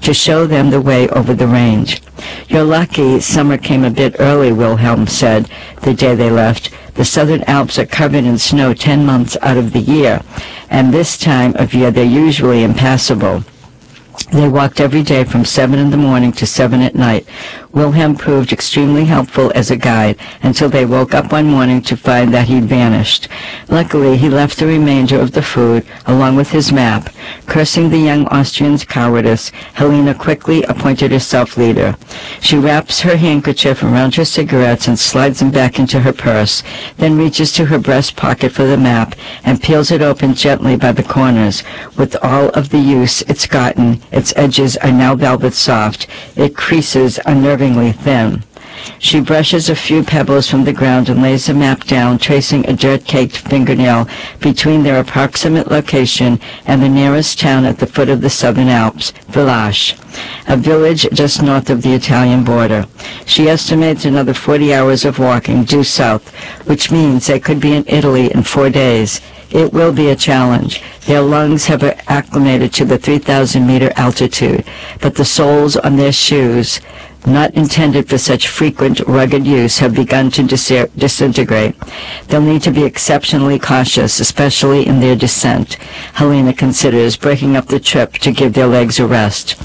to show them the way over the range. "You're lucky summer came a bit early," Wilhelm said the day they left. "The southern Alps are covered in snow 10 months out of the year, and this time of year they're usually impassable." They walked every day from 7 in the morning to 7 at night. Wilhelm proved extremely helpful as a guide until they woke up one morning to find that he'd vanished. Luckily, he left the remainder of the food, along with his map. Cursing the young Austrian's cowardice, Helena quickly appointed herself leader. She wraps her handkerchief around her cigarettes and slides them back into her purse, then reaches to her breast pocket for the map and peels it open gently by the corners. With all of the use it's gotten, its edges are now velvet soft. It creases unnervingly thin. She brushes a few pebbles from the ground and lays the map down, tracing a dirt-caked fingernail between their approximate location and the nearest town at the foot of the southern Alps, Villach, a village just north of the Italian border. She estimates another 40 hours of walking due south, which means they could be in Italy in 4 days. It will be a challenge. Their lungs have acclimated to the 3,000-meter altitude, but the soles on their shoes, not intended for such frequent, rugged use, have begun to disintegrate. They'll need to be exceptionally cautious, especially in their descent. Helena considers breaking up the trip to give their legs a rest.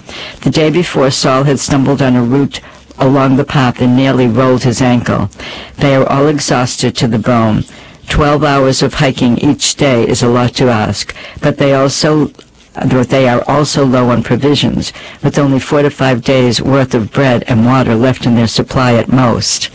The day before, Saul had stumbled on a route along the path and nearly rolled his ankle. They are all exhausted to the bone. 12 hours of hiking each day is a lot to ask, but they are also low on provisions, with only 4 to 5 days' worth of bread and water left in their supply at most.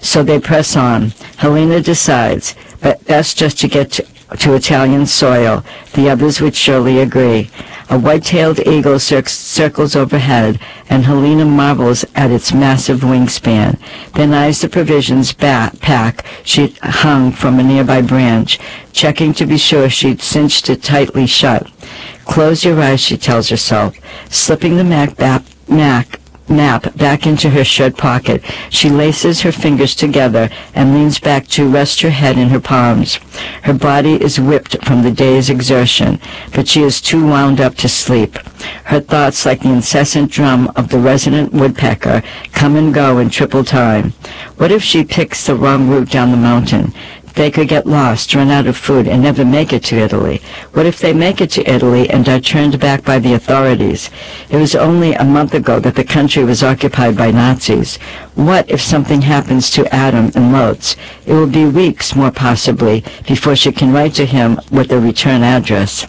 So they press on. Helena decides, but that's just to get to Italian soil. The others would surely agree. A white-tailed eagle circles overhead, and Helena marvels at its massive wingspan, then eyes the provisions pack she hung from a nearby branch, checking to be sure she'd cinched it tightly shut. "Close your eyes," she tells herself. Slipping the map back into her shirt pocket, she laces her fingers together and leans back to rest her head in her palms. Her body is whipped from the day's exertion, but she is too wound up to sleep. Her thoughts, like the incessant drum of the resident woodpecker, come and go in triple time. What if she picks the wrong route down the mountain? They could get lost, run out of food, and never make it to Italy. What if they make it to Italy and are turned back by the authorities? It was only a month ago that the country was occupied by Nazis. What if something happens to Adam and Lotz? It will be weeks, more possibly, before she can write to him with a return address.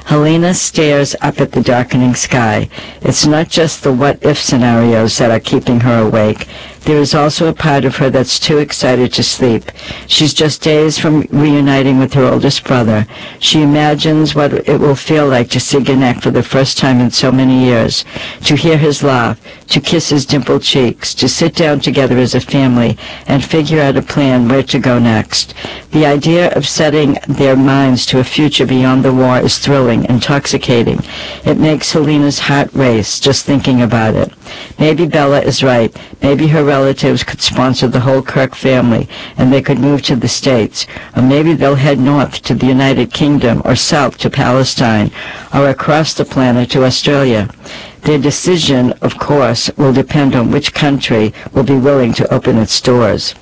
Helena stares up at the darkening sky. It's not just the what-if scenarios that are keeping her awake. There is also a part of her that's too excited to sleep. She's just days from reuniting with her oldest brother. She imagines what it will feel like to see Gannett for the first time in so many years, to hear his laugh, to kiss his dimpled cheeks, to sit down together as a family and figure out a plan where to go next. The idea of setting their minds to a future beyond the war is thrilling, intoxicating. It makes Helena's heart race just thinking about it. Maybe Bella is right. Maybe her relatives could sponsor the whole Kirk family and they could move to the States. Or maybe they'll head north to the United Kingdom or south to Palestine or across the planet to Australia. Their decision, of course, will depend on which country will be willing to open its doors.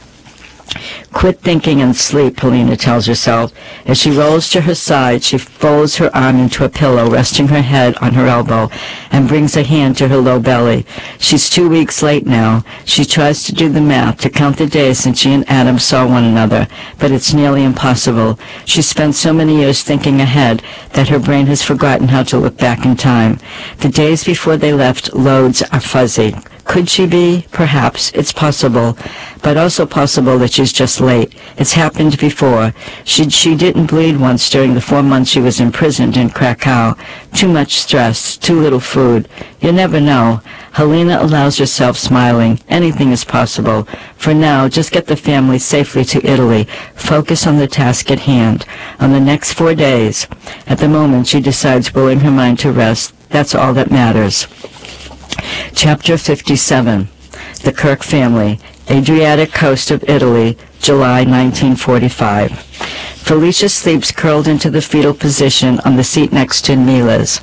Quit thinking and sleep, Helena tells herself. As she rolls to her side, she folds her arm into a pillow, resting her head on her elbow, and brings a hand to her low belly. She's 2 weeks late now. She tries to do the math, to count the days since she and Adam saw one another, but it's nearly impossible. She spent so many years thinking ahead that her brain has forgotten how to look back in time. The days before they left, loads are fuzzy. Could she be? Perhaps. It's possible. But also possible that she's just late. It's happened before. She didn't bleed once during the 4 months she was imprisoned in Krakow. Too much stress, too little food. You never know. Helena allows herself smiling. Anything is possible. For now, just get the family safely to Italy. Focus on the task at hand. On the next 4 days. At the moment, she decides willing her mind to rest. That's all that matters. Chapter 57. The Kirk Family. Adriatic coast of Italy, July 1945. Felicia sleeps curled into the fetal position on the seat next to Mila's,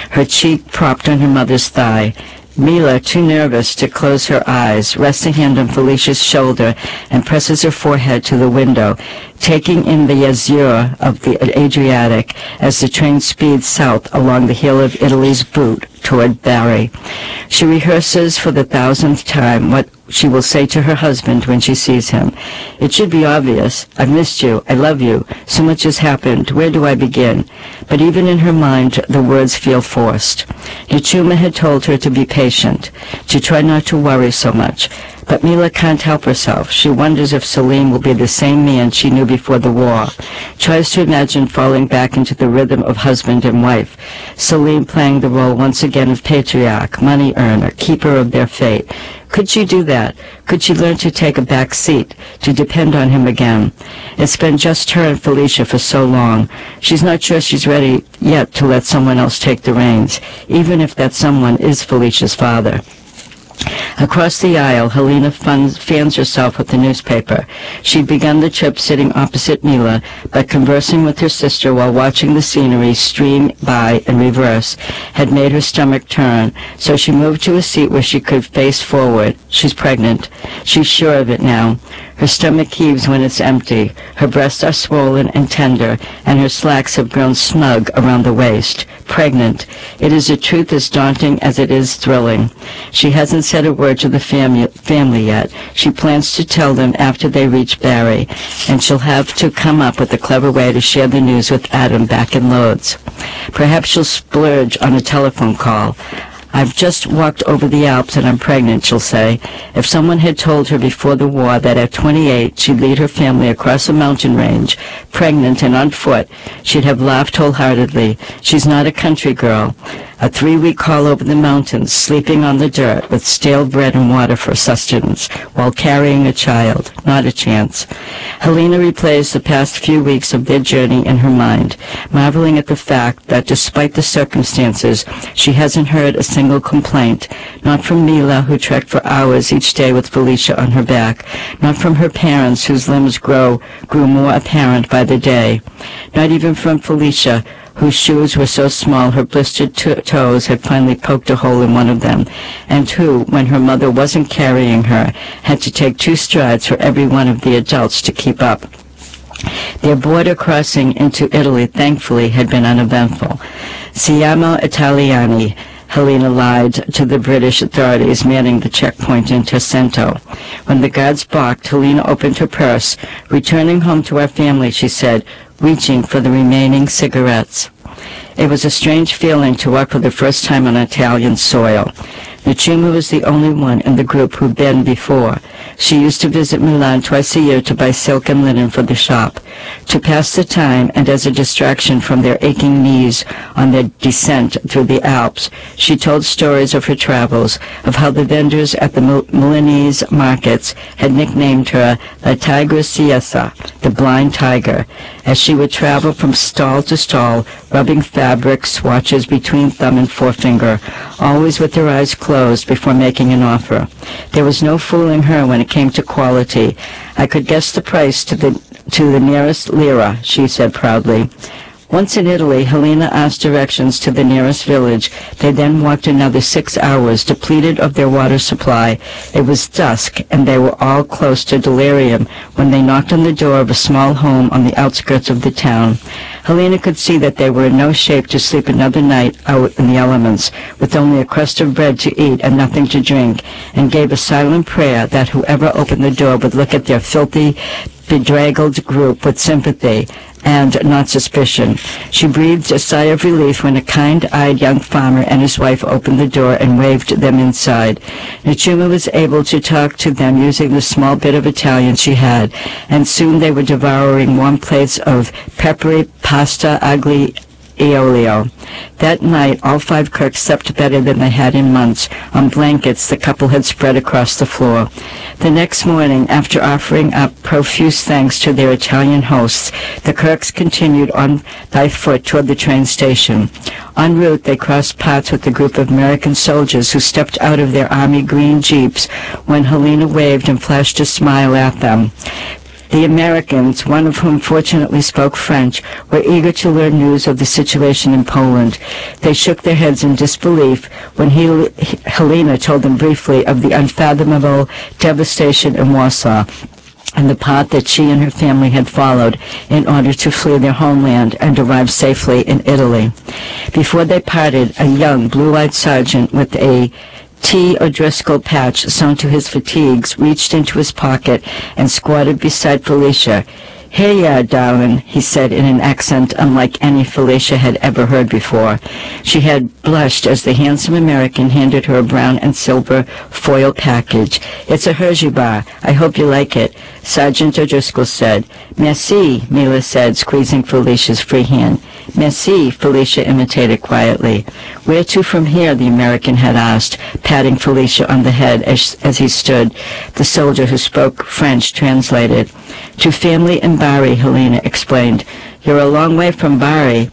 her cheek propped on her mother's thigh. Mila, too nervous to close her eyes, rests a hand on Felicia's shoulder and presses her forehead to the window, taking in the azure of the Adriatic as the train speeds south along the heel of Italy's boot toward Bari. She rehearses for the 1000th time what she will say to her husband when she sees him. It should be obvious. I've missed you. I love you. So much has happened. Where do I begin? But even in her mind, the words feel forced. Yachuma had told her to be patient, to try not to worry so much. But Mila can't help herself. She wonders if Salim will be the same man she knew before the war. Tries to imagine falling back into the rhythm of husband and wife. Salim playing the role once again of patriarch, money earner, keeper of their fate. Could she do that? Could she learn to take a back seat, to depend on him again? It's been just her and Felicia for so long. She's not sure she's ready yet to let someone else take the reins, even if that someone is Felicia's father. Across the aisle, Helena fans herself with the newspaper. She'd begun the trip sitting opposite Mila, but conversing with her sister while watching the scenery stream by in reverse had made her stomach turn, so she moved to a seat where she could face forward. She's pregnant. She's sure of it now. Her stomach heaves when it's empty. Her breasts are swollen and tender, and her slacks have grown snug around the waist. Pregnant. It is a truth as daunting as it is thrilling. She hasn't said a word to the family yet. She plans to tell them after they reach Bari, and she'll have to come up with a clever way to share the news with Adam back in Lodz. Perhaps she'll splurge on a telephone call. I've just walked over the Alps and I'm pregnant, she'll say. If someone had told her before the war that at 28 she'd lead her family across a mountain range, pregnant and on foot, she'd have laughed wholeheartedly. She's not a country girl. A 3-week haul over the mountains, sleeping on the dirt with stale bread and water for sustenance, while carrying a child. Not a chance. Helena replays the past few weeks of their journey in her mind, marveling at the fact that despite the circumstances, she hasn't heard a single complaint, not from Mila, who trekked for hours each day with Felicia on her back, not from her parents, whose limbs grew more apparent by the day, not even from Felicia, whose shoes were so small her blistered toes had finally poked a hole in one of them, and who, when her mother wasn't carrying her, had to take 2 strides for every one of the adults to keep up. Their border crossing into Italy, thankfully, had been uneventful. Siamo Italiani, Helena lied to the British authorities manning the checkpoint in Tassento. When the guards balked, Helena opened her purse. Returning home to our family, she said, reaching for the remaining cigarettes. It was a strange feeling to walk for the first time on Italian soil. Yachuma was the only one in the group who'd been before. She used to visit Milan twice a year to buy silk and linen for the shop. To pass the time and as a distraction from their aching knees on their descent through the Alps, she told stories of her travels, of how the vendors at the Milanese markets had nicknamed her La Tigra Ciesa, the blind tiger, as she would travel from stall to stall, rubbing fabric swatches between thumb and forefinger, always with her eyes closed before making an offer. There was no fooling her when it came to quality. I could guess the price to the nearest lira, she said proudly. Once in Italy, Helena asked directions to the nearest village. They then walked another 6 hours, depleted of their water supply. It was dusk, and they were all close to delirium when they knocked on the door of a small home on the outskirts of the town. Helena could see that they were in no shape to sleep another night out in the elements, with only a crust of bread to eat and nothing to drink, and gave a silent prayer that whoever opened the door would look at their filthy, bedraggled group with sympathy and not suspicion. She breathed a sigh of relief when a kind-eyed young farmer and his wife opened the door and waved them inside. Yachuma was able to talk to them using the small bit of Italian she had, and soon they were devouring warm plates of peppery pasta agli Eolio. That night, all 5 Kirks slept better than they had in months, on blankets the couple had spread across the floor. The next morning, after offering up profuse thanks to their Italian hosts, the Kirks continued on by foot toward the train station. En route, they crossed paths with a group of American soldiers who stepped out of their army green jeeps when Helena waved and flashed a smile at them. The Americans, one of whom fortunately spoke French, were eager to learn news of the situation in Poland. They shook their heads in disbelief when Helena told them briefly of the unfathomable devastation in Warsaw and the path that she and her family had followed in order to flee their homeland and arrive safely in Italy. Before they parted, a young blue-eyed sergeant with a T. O'Driscoll patch sewn to his fatigues reached into his pocket and squatted beside Felicia. "Here you are, darling," he said in an accent unlike any Felicia had ever heard before. She had blushed as the handsome American handed her a brown and silver foil package. "It's a Hershey bar. I hope you like it," Sergeant O'Driscoll said. "Merci," Mila said, squeezing Felicia's free hand. "Merci," Felicia imitated quietly. "Where to from here?" the American had asked, patting Felicia on the head as he stood. The soldier who spoke French translated. "To family in Bari," Helena explained. "You're a long way from Bari."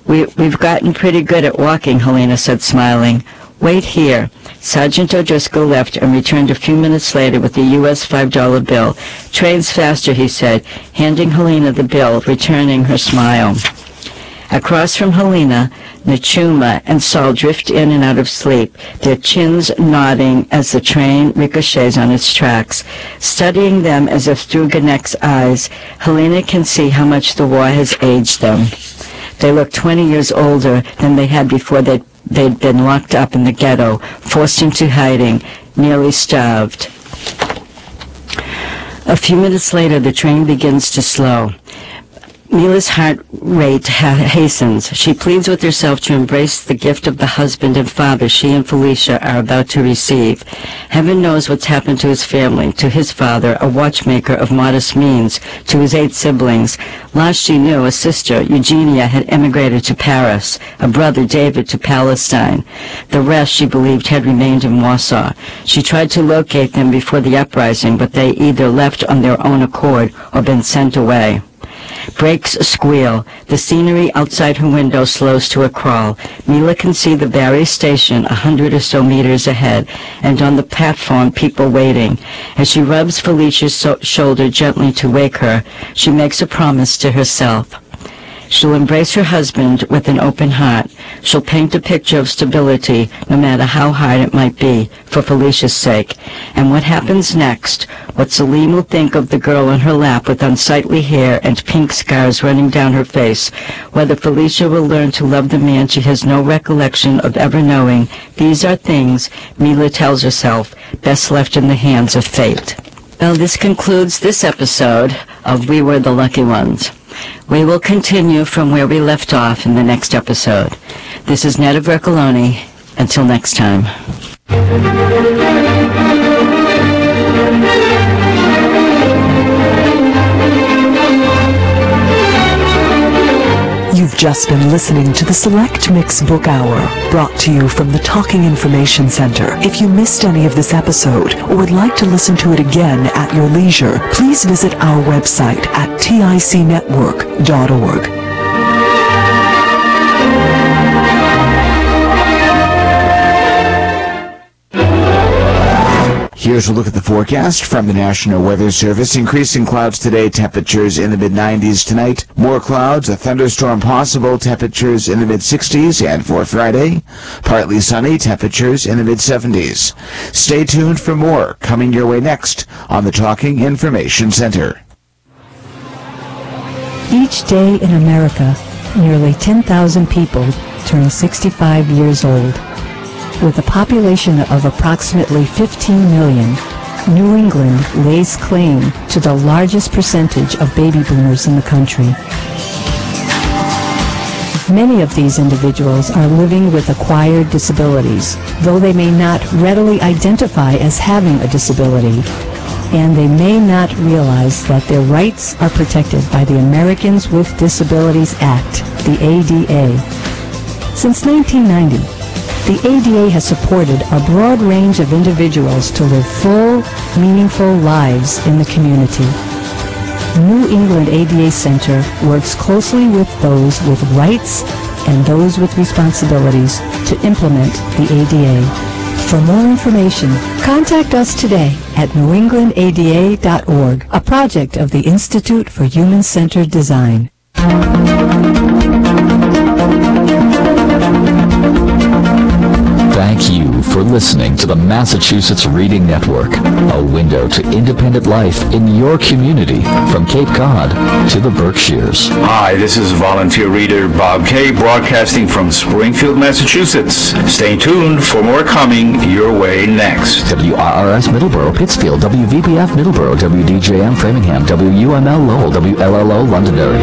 We've gotten pretty good at walking," Helena said, smiling. "Wait here." Sergeant O'Driscoll left and returned a few minutes later with a U.S. $5 bill. "Train's faster," he said, handing Helena the bill, returning her smile. Across from Helena, Nachuma and Saul drift in and out of sleep, their chins nodding as the train ricochets on its tracks. Studying them as if through Ganek's eyes, Helena can see how much the war has aged them. They look 20 years older than they had before they'd been locked up in the ghetto, forced into hiding, nearly starved. A few minutes later, the train begins to slow. Mila's heart rate hastens. She pleads with herself to embrace the gift of the husband and father she and Felicia are about to receive. Heaven knows what's happened to his family, to his father, a watchmaker of modest means, to his 8 siblings. Last she knew, a sister, Eugenia, had emigrated to Paris, a brother, David, to Palestine. The rest, she believed, had remained in Warsaw. She tried to locate them before the uprising, but they either left on their own accord or been sent away. Brakes squeal. The scenery outside her window slows to a crawl. Mila can see the Bari station 100 or so meters ahead, and on the platform people waiting. As she rubs Felicia's shoulder gently to wake her, she makes a promise to herself. She'll embrace her husband with an open heart. She'll paint a picture of stability, no matter how hard it might be, for Felicia's sake. And what happens next, what Salim will think of the girl on her lap with unsightly hair and pink scars running down her face, whether Felicia will learn to love the man she has no recollection of ever knowing, these are things, Mila tells herself, best left in the hands of fate. Well, this concludes this episode of We Were the Lucky Ones. We will continue from where we left off in the next episode. This is Netta Vercoloni. Until next time. You've just been listening to the Select Mix Book Hour, brought to you from the Talking Information Center. If you missed any of this episode or would like to listen to it again at your leisure, please visit our website at ticnetwork.org. Here's a look at the forecast from the National Weather Service. Increasing clouds today, temperatures in the mid-90s tonight. More clouds, a thunderstorm possible, temperatures in the mid-60s. And for Friday, partly sunny, temperatures in the mid-70s. Stay tuned for more coming your way next on the Talking Information Center. Each day in America, nearly 10,000 people turn 65 years old. With a population of approximately 15 million, New England lays claim to the largest percentage of baby boomers in the country. Many of these individuals are living with acquired disabilities, though they may not readily identify as having a disability. and they may not realize that their rights are protected by the Americans with Disabilities Act, the ADA. Since 1990, the ADA has supported a broad range of individuals to live full, meaningful lives in the community. New England ADA Center works closely with those with rights and those with responsibilities to implement the ADA. For more information, contact us today at newenglandada.org, a project of the Institute for Human-Centered Design. Thank you for listening to the Massachusetts Reading Network, a window to independent life in your community from Cape Cod to the Berkshires. Hi, this is volunteer reader Bob Kay, broadcasting from Springfield, Massachusetts. Stay tuned for more coming your way next. WRRS Middleborough, Pittsfield, WVBF Middleborough, WDJM Framingham, WUML Lowell, WLLO Londonderry.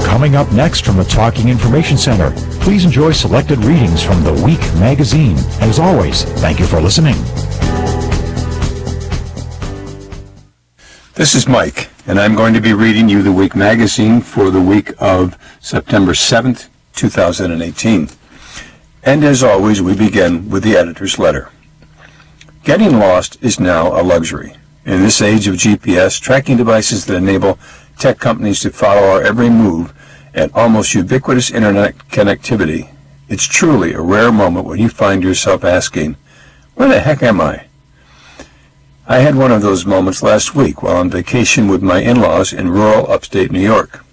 Coming up next from the Talking Information Center, please enjoy selected readings from The Week magazine. And as always, thank you for listening. This is Mike, and I'm going to be reading you The Week magazine for the week of September 7th, 2018. And as always, we begin with the editor's letter. Getting lost is now a luxury. In this age of GPS, tracking devices that enable tech companies to follow our every move, and almost ubiquitous internet connectivity, it's truly a rare moment when you find yourself asking, where the heck am I? I had one of those moments last week while on vacation with my in-laws in rural upstate New York.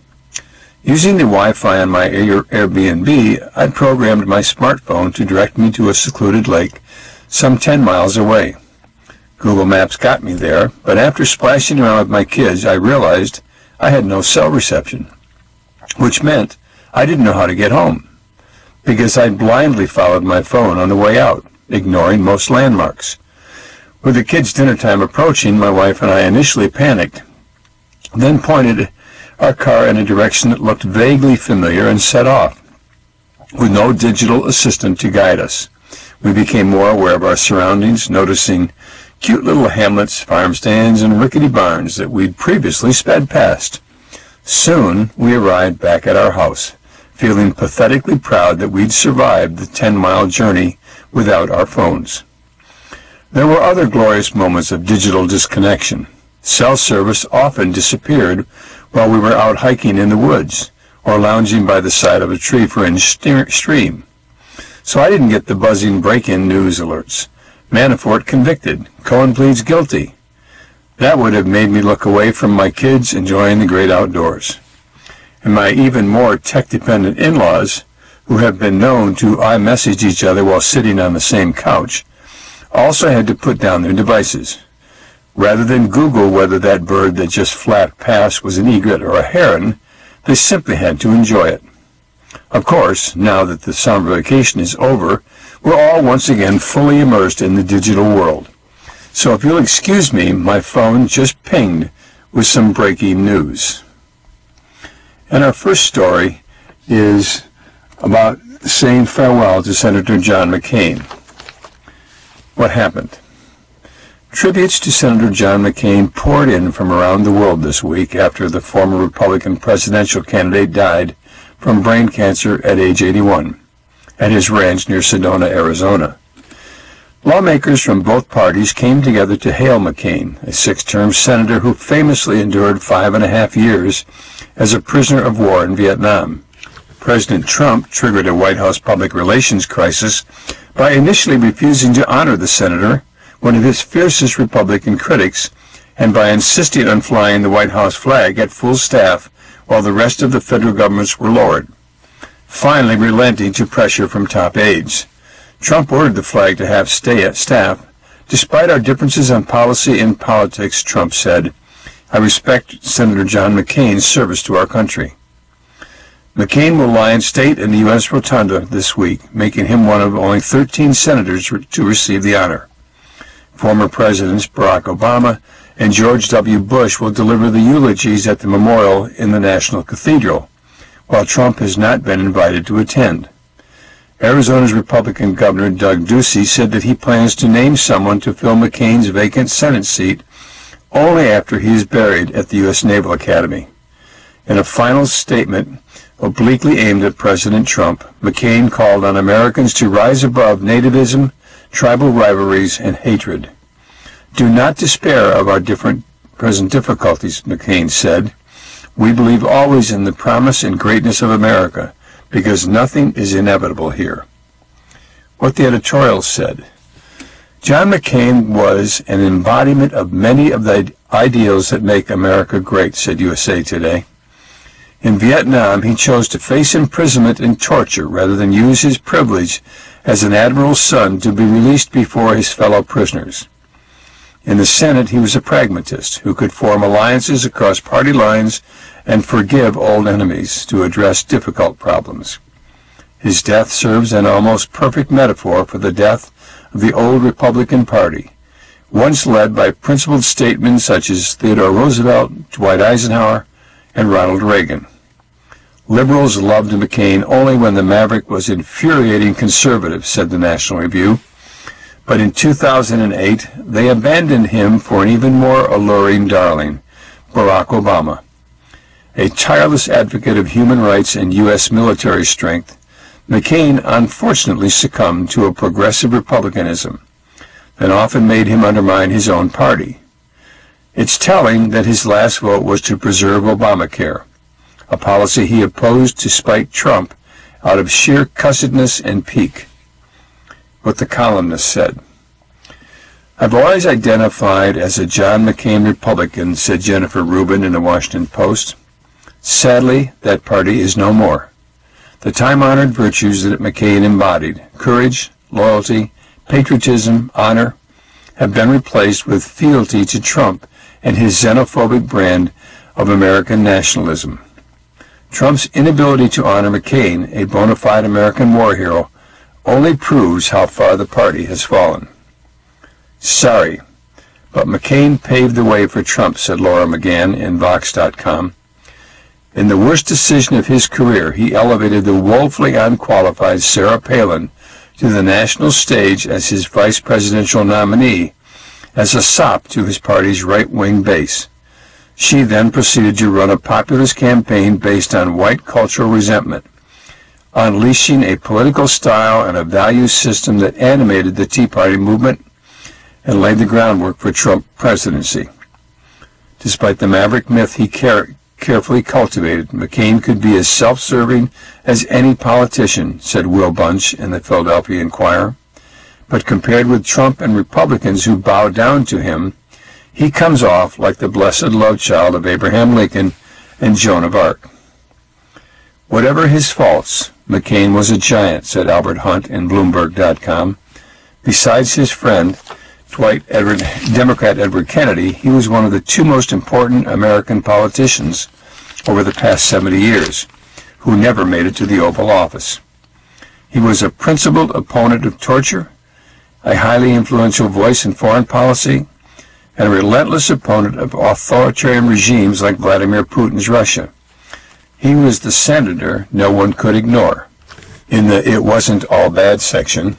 Using the Wi-Fi on my Airbnb, I programmed my smartphone to direct me to a secluded lake some 10 miles away. Google Maps got me there, but after splashing around with my kids, I realized I had no cell reception, which meant I didn't know how to get home, because I blindly followed my phone on the way out, ignoring most landmarks. With the kids' dinner time approaching, my wife and I initially panicked, then pointed our car in a direction that looked vaguely familiar and set off. With no digital assistant to guide us, we became more aware of our surroundings, noticing cute little hamlets, farm stands, and rickety barns that we'd previously sped past. Soon, we arrived back at our house, feeling pathetically proud that we'd survived the 10-mile journey without our phones. There were other glorious moments of digital disconnection. Cell service often disappeared while we were out hiking in the woods or lounging by the side of a tree-fringed stream. So I didn't get the buzzing break-in news alerts. Manafort convicted. Cohen pleads guilty. That would have made me look away from my kids enjoying the great outdoors. And my even more tech-dependent in-laws, who have been known to iMessage each other while sitting on the same couch, also had to put down their devices. Rather than Google whether that bird that just flapped past was an egret or a heron, they simply had to enjoy it. Of course, now that the summer vacation is over, we're all once again fully immersed in the digital world. So if you'll excuse me, my phone just pinged with some breaking news. And our first story is about saying farewell to Senator John McCain. What happened? Tributes to Senator John McCain poured in from around the world this week after the former Republican presidential candidate died from brain cancer at age 81 at his ranch near Sedona, Arizona. Lawmakers from both parties came together to hail McCain, a six-term senator who famously endured 5.5 years as a prisoner of war in Vietnam. President Trump triggered a White House public relations crisis by initially refusing to honor the senator, one of his fiercest Republican critics, and by insisting on flying the White House flag at full staff while the rest of the federal governments were lowered. Finally relenting to pressure from top aides, Trump ordered the flag to have stay at staff. Despite our differences on policy and politics, Trump said, I respect Senator John McCain's service to our country. McCain will lie in state in the U.S. Rotunda this week, making him one of only 13 senators to receive the honor. Former Presidents Barack Obama and George W. Bush will deliver the eulogies at the memorial in the National Cathedral, while Trump has not been invited to attend. Arizona's Republican Governor Doug Ducey said that he plans to name someone to fill McCain's vacant Senate seat only after he is buried at the U.S. Naval Academy. In a final statement obliquely aimed at President Trump, McCain called on Americans to rise above nativism, tribal rivalries, and hatred. "Do not despair of our present difficulties," McCain said. "We believe always in the promise and greatness of America, because nothing is inevitable here." What the editorial said: John McCain was an embodiment of many of the ideals that make America great, said USA Today. In Vietnam, he chose to face imprisonment and torture rather than use his privilege as an admiral's son to be released before his fellow prisoners. In the Senate, he was a pragmatist who could form alliances across party lines and forgive old enemies to address difficult problems. His death serves an almost perfect metaphor for the death of the old Republican Party, once led by principled statesmen such as Theodore Roosevelt, Dwight Eisenhower, and Ronald Reagan. Liberals loved McCain only when the maverick was infuriating conservative, said the National Review. But in 2008, they abandoned him for an even more alluring darling, Barack Obama. A tireless advocate of human rights and U.S. military strength, McCain unfortunately succumbed to a progressive republicanism that often made him undermine his own party. It's telling that his last vote was to preserve Obamacare, a policy he opposed to spite Trump out of sheer cussedness and pique. What the columnist said: "I've always identified as a John McCain Republican," said Jennifer Rubin in the Washington Post. "Sadly, that party is no more. The time-honored virtues that McCain embodied, courage, loyalty, patriotism, honor, have been replaced with fealty to Trump and his xenophobic brand of American nationalism. Trump's inability to honor McCain, a bona fide American war hero, only proves how far the party has fallen." "Sorry, but McCain paved the way for Trump," said Laura McGann in Vox.com. "In the worst decision of his career, he elevated the woefully unqualified Sarah Palin to the national stage as his vice presidential nominee, as a sop to his party's right-wing base. She then proceeded to run a populist campaign based on white cultural resentment, unleashing a political style and a value system that animated the Tea Party movement and laid the groundwork for Trump presidency. Despite the maverick myth he carefully cultivated, McCain could be as self-serving as any politician," said Will Bunch in the Philadelphia Inquirer. "But compared with Trump and Republicans who bow down to him, he comes off like the blessed love child of Abraham Lincoln and Joan of Arc." Whatever his faults, McCain was a giant, said Albert Hunt in Bloomberg.com. Besides his friend, Democrat Edward Kennedy, he was one of the two most important American politicians over the past 70 years, who never made it to the Oval Office. He was a principled opponent of torture, a highly influential voice in foreign policy, and a relentless opponent of authoritarian regimes like Vladimir Putin's Russia. He was the senator no one could ignore. In the "It Wasn't All Bad" section,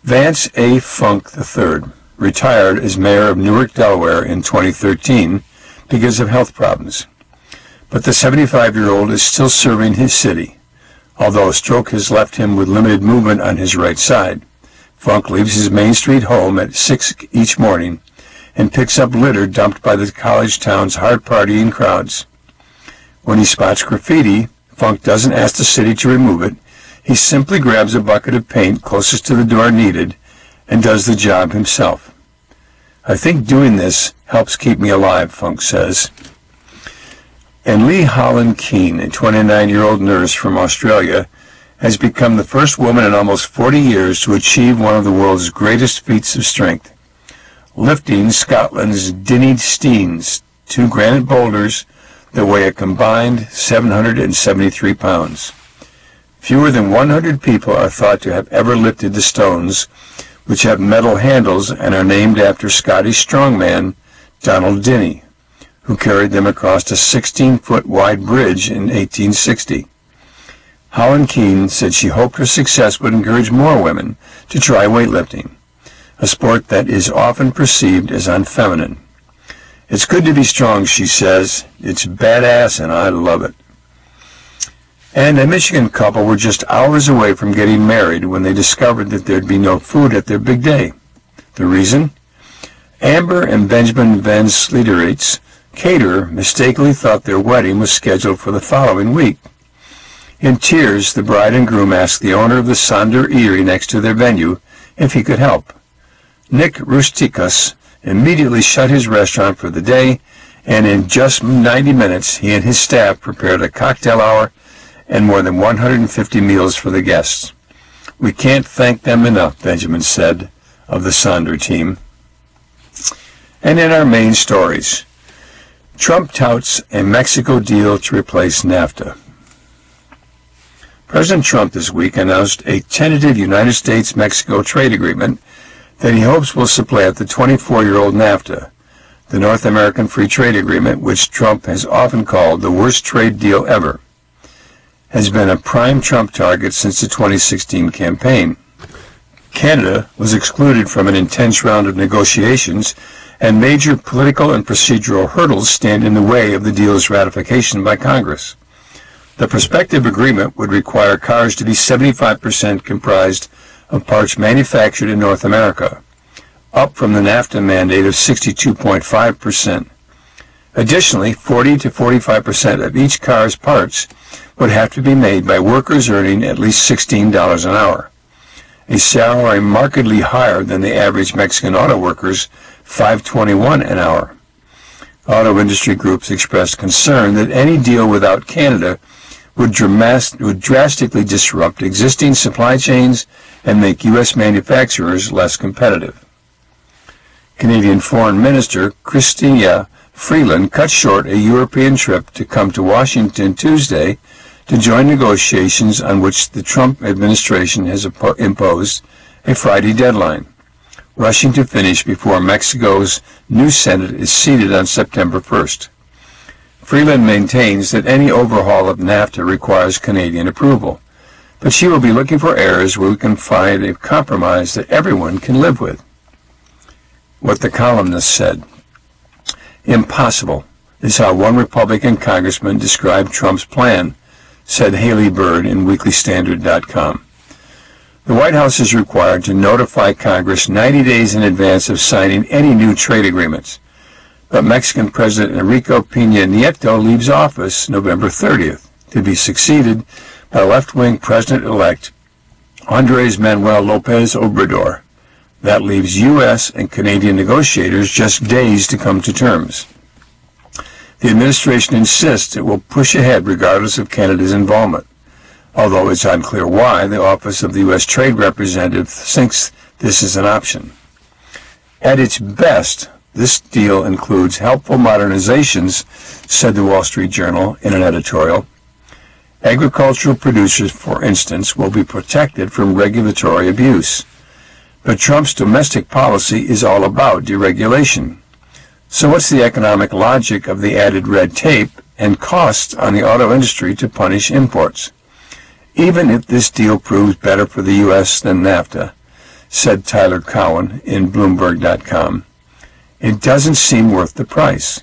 Vance A. Funk III retired as mayor of Newark, Delaware in 2013 because of health problems. But the 75-year-old is still serving his city, although a stroke has left him with limited movement on his right side. Funk leaves his Main Street home at 6 each morning and picks up litter dumped by the college town's hard-partying crowds. When he spots graffiti, Funk doesn't ask the city to remove it. He simply grabs a bucket of paint closest to the door needed and does the job himself. "I think doing this helps keep me alive," Funk says. And Lee Holland Keane, a 29-year-old nurse from Australia, has become the first woman in almost 40 years to achieve one of the world's greatest feats of strength, lifting Scotland's Dinny Steens, 2 granite boulders that weigh a combined 773 pounds. Fewer than 100 people are thought to have ever lifted the stones, which have metal handles and are named after Scottish strongman Donald Dinny, who carried them across a 16-foot wide bridge in 1860. Helen Keane said she hoped her success would encourage more women to try weightlifting, a sport that is often perceived as unfeminine. It's good to be strong, she says. It's badass and I love it. And a Michigan couple were just hours away from getting married when they discovered that there'd be no food at their big day. The reason? Amber and Benjamin Van Sliedereit's caterer mistakenly thought their wedding was scheduled for the following week. In tears, the bride and groom asked the owner of the Sonder Eatery next to their venue if he could help. Nick Rustikas immediately shut his restaurant for the day, and in just 90 minutes, he and his staff prepared a cocktail hour and more than 150 meals for the guests. We can't thank them enough, Benjamin said of the Sonder team. And in our main stories, Trump touts a Mexico deal to replace NAFTA. President Trump this week announced a tentative United States-Mexico trade agreement that he hopes will supplant the 24-year-old NAFTA, the North American Free Trade Agreement, which Trump has often called the worst trade deal ever, has been a prime Trump target since the 2016 campaign. Canada was excluded from an intense round of negotiations, and major political and procedural hurdles stand in the way of the deal's ratification by Congress. The prospective agreement would require cars to be 75% comprised of parts manufactured in North America, up from the NAFTA mandate of 62.5%. Additionally, 40 to 45% of each car's parts would have to be made by workers earning at least $16 an hour, a salary markedly higher than the average Mexican auto workers, $5.21 an hour. Auto industry groups expressed concern that any deal without Canada would drastically disrupt existing supply chains and make U.S. manufacturers less competitive. Canadian Foreign Minister Chrystia Freeland cut short a European trip to come to Washington Tuesday to join negotiations on which the Trump administration has imposed a Friday deadline, rushing to finish before Mexico's new Senate is seated on September 1st. Freeland maintains that any overhaul of NAFTA requires Canadian approval, but she will be looking for areas where we can find a compromise that everyone can live with. What the columnist said. Impossible is how one Republican congressman described Trump's plan, said Haley Bird in weeklystandard.com. The White House is required to notify Congress 90 days in advance of signing any new trade agreements. But Mexican President Enrique Peña Nieto leaves office November 30th to be succeeded by left-wing President-elect Andrés Manuel López Obrador. That leaves U.S. and Canadian negotiators just days to come to terms. The administration insists it will push ahead regardless of Canada's involvement, although it's unclear why the Office of the U.S. Trade Representative thinks this is an option. At its best, this deal includes helpful modernizations, said the Wall Street Journal in an editorial. Agricultural producers, for instance, will be protected from regulatory abuse. But Trump's domestic policy is all about deregulation. So what's the economic logic of the added red tape and costs on the auto industry to punish imports? Even if this deal proves better for the U.S. than NAFTA, said Tyler Cowen in Bloomberg.com, it doesn't seem worth the price.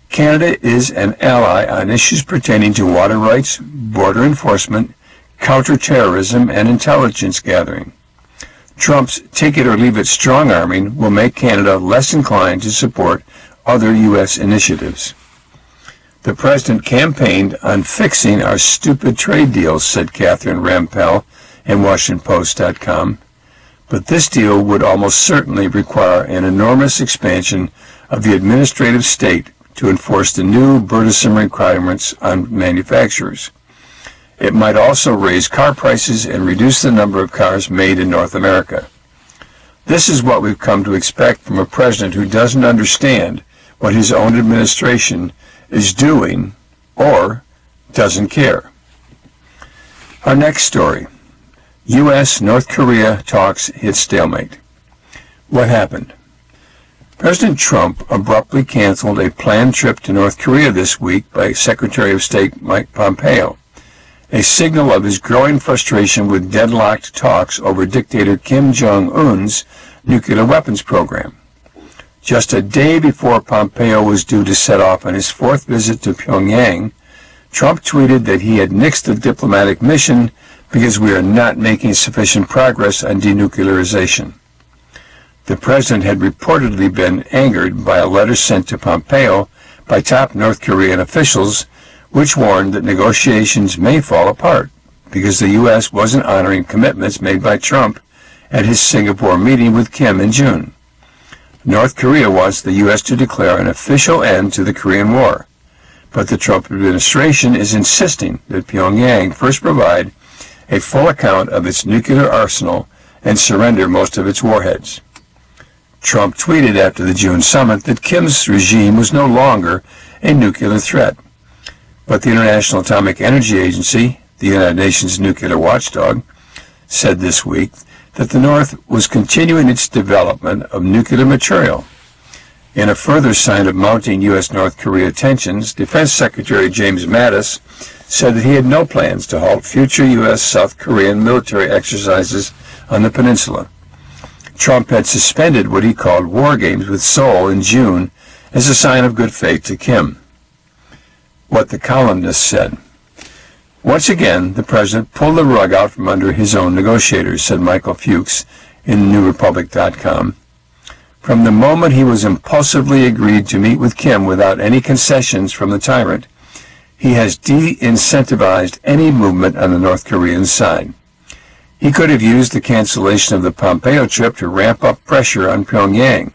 Canada is an ally on issues pertaining to water rights, border enforcement, counterterrorism, and intelligence gathering. Trump's take-it-or-leave-it strong-arming will make Canada less inclined to support other U.S. initiatives. The president campaigned on fixing our stupid trade deals, said Catherine Rampell in WashingtonPost.com. But this deal would almost certainly require an enormous expansion of the administrative state to enforce the new burdensome requirements on manufacturers. It might also raise car prices and reduce the number of cars made in North America. This is what we've come to expect from a president who doesn't understand what his own administration is doing or doesn't care. Our next story. U.S.-North Korea talks hit stalemate. What happened? President Trump abruptly canceled a planned trip to North Korea this week by Secretary of State Mike Pompeo, a signal of his growing frustration with deadlocked talks over dictator Kim Jong-un's nuclear weapons program. Just a day before Pompeo was due to set off on his fourth visit to Pyongyang, Trump tweeted that he had nixed the diplomatic mission because we are not making sufficient progress on denuclearization. The president had reportedly been angered by a letter sent to Pompeo by top North Korean officials, which warned that negotiations may fall apart because the U.S. wasn't honoring commitments made by Trump at his Singapore meeting with Kim in June. North Korea wants the U.S. to declare an official end to the Korean War, but the Trump administration is insisting that Pyongyang first provide a full account of its nuclear arsenal and surrender most of its warheads. Trump tweeted after the June summit that Kim's regime was no longer a nuclear threat, but the International Atomic Energy Agency, the United Nations nuclear watchdog, said this week that the North was continuing its development of nuclear material. In a further sign of mounting U.S.-North Korea tensions, Defense Secretary James Mattis said that he had no plans to halt future U.S.-South Korean military exercises on the peninsula. Trump had suspended what he called war games with Seoul in June as a sign of good faith to Kim. What the columnist said. Once again, the president pulled the rug out from under his own negotiators, said Michael Fuchs in NewRepublic.com. From the moment he was impulsively agreed to meet with Kim without any concessions from the tyrant, he has de-incentivized any movement on the North Korean side. He could have used the cancellation of the Pompeo trip to ramp up pressure on Pyongyang,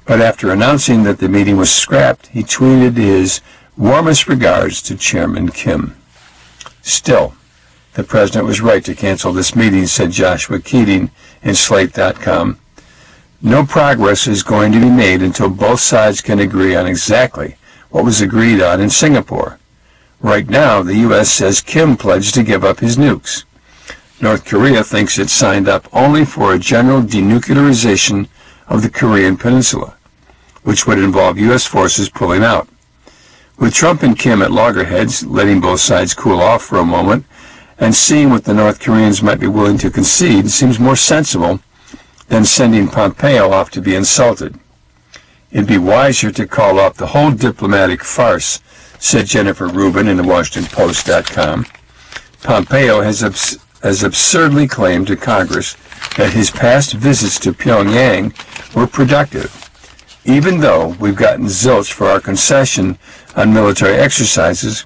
but after announcing that the meeting was scrapped, he tweeted his warmest regards to Chairman Kim. Still, the president was right to cancel this meeting, said Joshua Keating in Slate.com. No progress is going to be made until both sides can agree on exactly what was agreed on in Singapore. Right now, the U.S. says Kim pledged to give up his nukes. North Korea thinks it signed up only for a general denuclearization of the Korean peninsula, which would involve U.S. forces pulling out. With Trump and Kim at loggerheads, letting both sides cool off for a moment, and seeing what the North Koreans might be willing to concede seems more sensible than sending Pompeo off to be insulted. It'd be wiser to call off the whole diplomatic farce, said Jennifer Rubin in the WashingtonPost.com. Pompeo has absurdly claimed to Congress that his past visits to Pyongyang were productive, even though we've gotten zilch for our concession on military exercises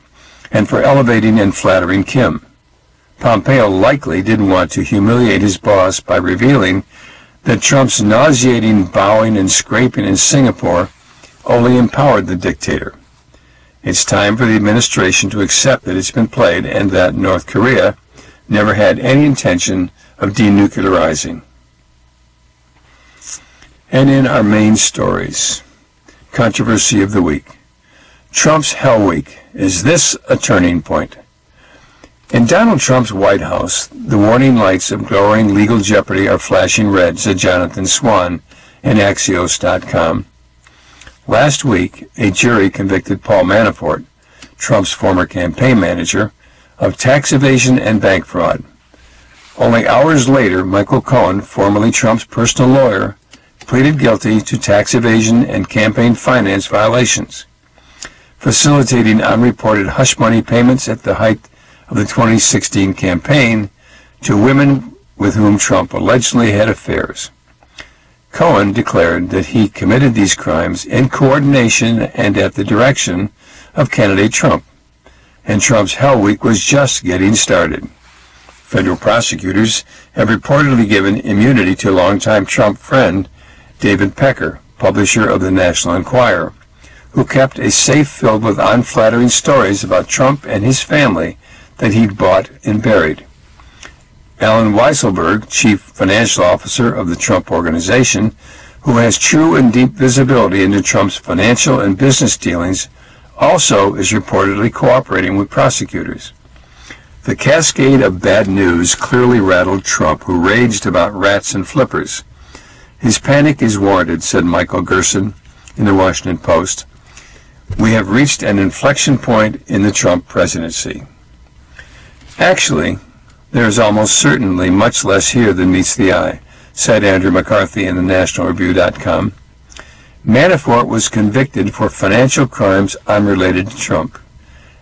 and for elevating and flattering Kim. Pompeo likely didn't want to humiliate his boss by revealing that Trump's nauseating bowing and scraping in Singapore only empowered the dictator. It's time for the administration to accept that it's been played and that North Korea never had any intention of denuclearizing. And in our main stories, controversy of the week. Trump's Hell Week. Is this a turning point? In Donald Trump's White House, the warning lights of growing legal jeopardy are flashing red, said Jonathan Swan in Axios.com. Last week, a jury convicted Paul Manafort, Trump's former campaign manager, of tax evasion and bank fraud. Only hours later, Michael Cohen, formerly Trump's personal lawyer, pleaded guilty to tax evasion and campaign finance violations, facilitating unreported hush money payments at the height of the 2016 campaign to women with whom Trump allegedly had affairs. Cohen declared that he committed these crimes in coordination and at the direction of candidate Trump, and Trump's Hell Week was just getting started. Federal prosecutors have reportedly given immunity to longtime Trump friend David Pecker, publisher of the National Enquirer, who kept a safe filled with unflattering stories about Trump and his family that he'd bought and buried. Alan Weisselberg, chief financial officer of the Trump Organization, who has true and deep visibility into Trump's financial and business dealings, also is reportedly cooperating with prosecutors. The cascade of bad news clearly rattled Trump, who raged about rats and flippers. His panic is warranted, said Michael Gerson in the Washington Post. We have reached an inflection point in the Trump presidency. Actually, there is almost certainly much less here than meets the eye, said Andrew McCarthy in the nationalreview.com. Manafort was convicted for financial crimes unrelated to Trump.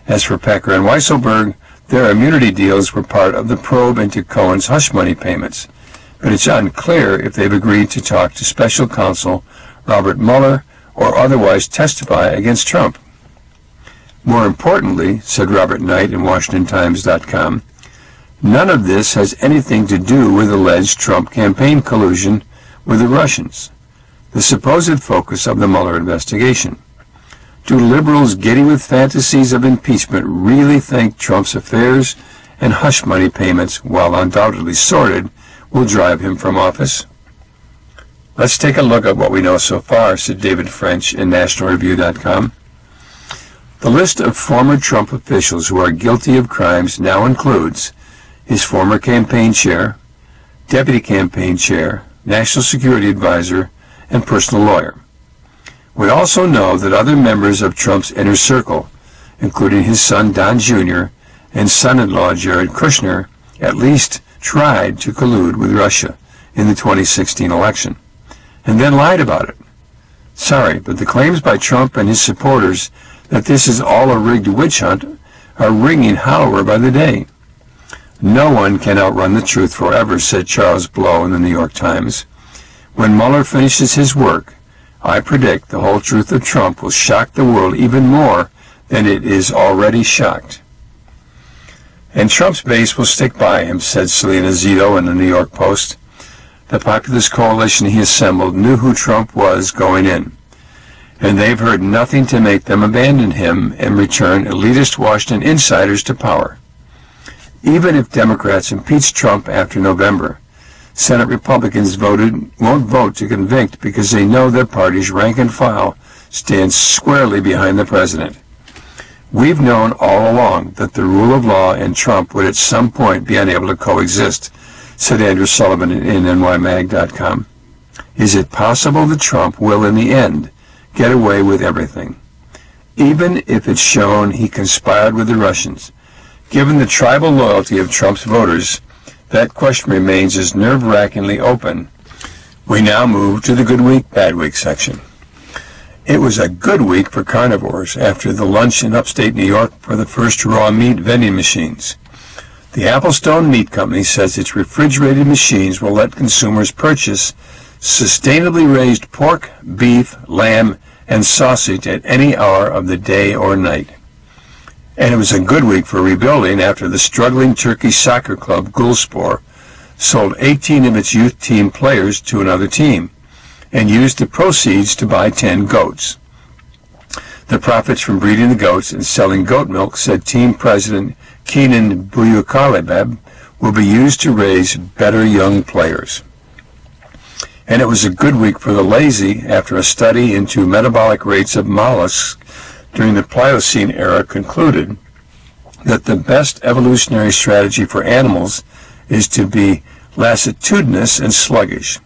As for Pecker and Weisselberg, their immunity deals were part of the probe into Cohen's hush money payments, but it's unclear if they've agreed to talk to special counsel Robert Mueller or otherwise testify against Trump. More importantly, said Robert Knight in WashingtonTimes.com, none of this has anything to do with alleged Trump campaign collusion with the Russians, the supposed focus of the Mueller investigation. Do liberals giddy with fantasies of impeachment really think Trump's affairs and hush money payments, while undoubtedly sordid, will drive him from office? Let's take a look at what we know so far, said David French in nationalreview.com. The list of former Trump officials who are guilty of crimes now includes his former campaign chair, deputy campaign chair, national security advisor, and personal lawyer. We also know that other members of Trump's inner circle, including his son Don Jr. and son-in-law Jared Kushner, at least tried to collude with Russia in the 2016 election, and then lied about it. Sorry, but the claims by Trump and his supporters that this is all a rigged witch hunt are ringing hollower by the day. No one can outrun the truth forever, said Charles Blow in the New York Times. When Mueller finishes his work, I predict the whole truth of Trump will shock the world even more than it is already shocked. And Trump's base will stick by him, said Selena Zito in the New York Post. The populist coalition he assembled knew who Trump was going in, and they've heard nothing to make them abandon him and return elitist Washington insiders to power. Even if Democrats impeach Trump after November, Senate Republicans won't vote to convict because they know their party's rank and file stands squarely behind the president. We've known all along that the rule of law and Trump would at some point be unable to coexist, said Andrew Sullivan in nymag.com. Is it possible that Trump will, in the end, get away with everything, even if it's shown he conspired with the Russians? Given the tribal loyalty of Trump's voters, that question remains as nerve-wrackingly open. We now move to the good week, bad week section. It was a good week for carnivores after the lunch in upstate New York for the first raw meat vending machines. The Applestone Meat Company says its refrigerated machines will let consumers purchase sustainably raised pork, beef, lamb, and sausage at any hour of the day or night. And it was a good week for rebuilding after the struggling Turkish soccer club Gulspor sold 18 of its youth team players to another team and used the proceeds to buy 10 goats. The profits from breeding the goats and selling goat milk, said team president Kenan Buyukalebeb, will be used to raise better young players. And it was a good week for the lazy after a study into metabolic rates of mollusks during the Pliocene era concluded that the best evolutionary strategy for animals is to be lassitudinous and sluggish,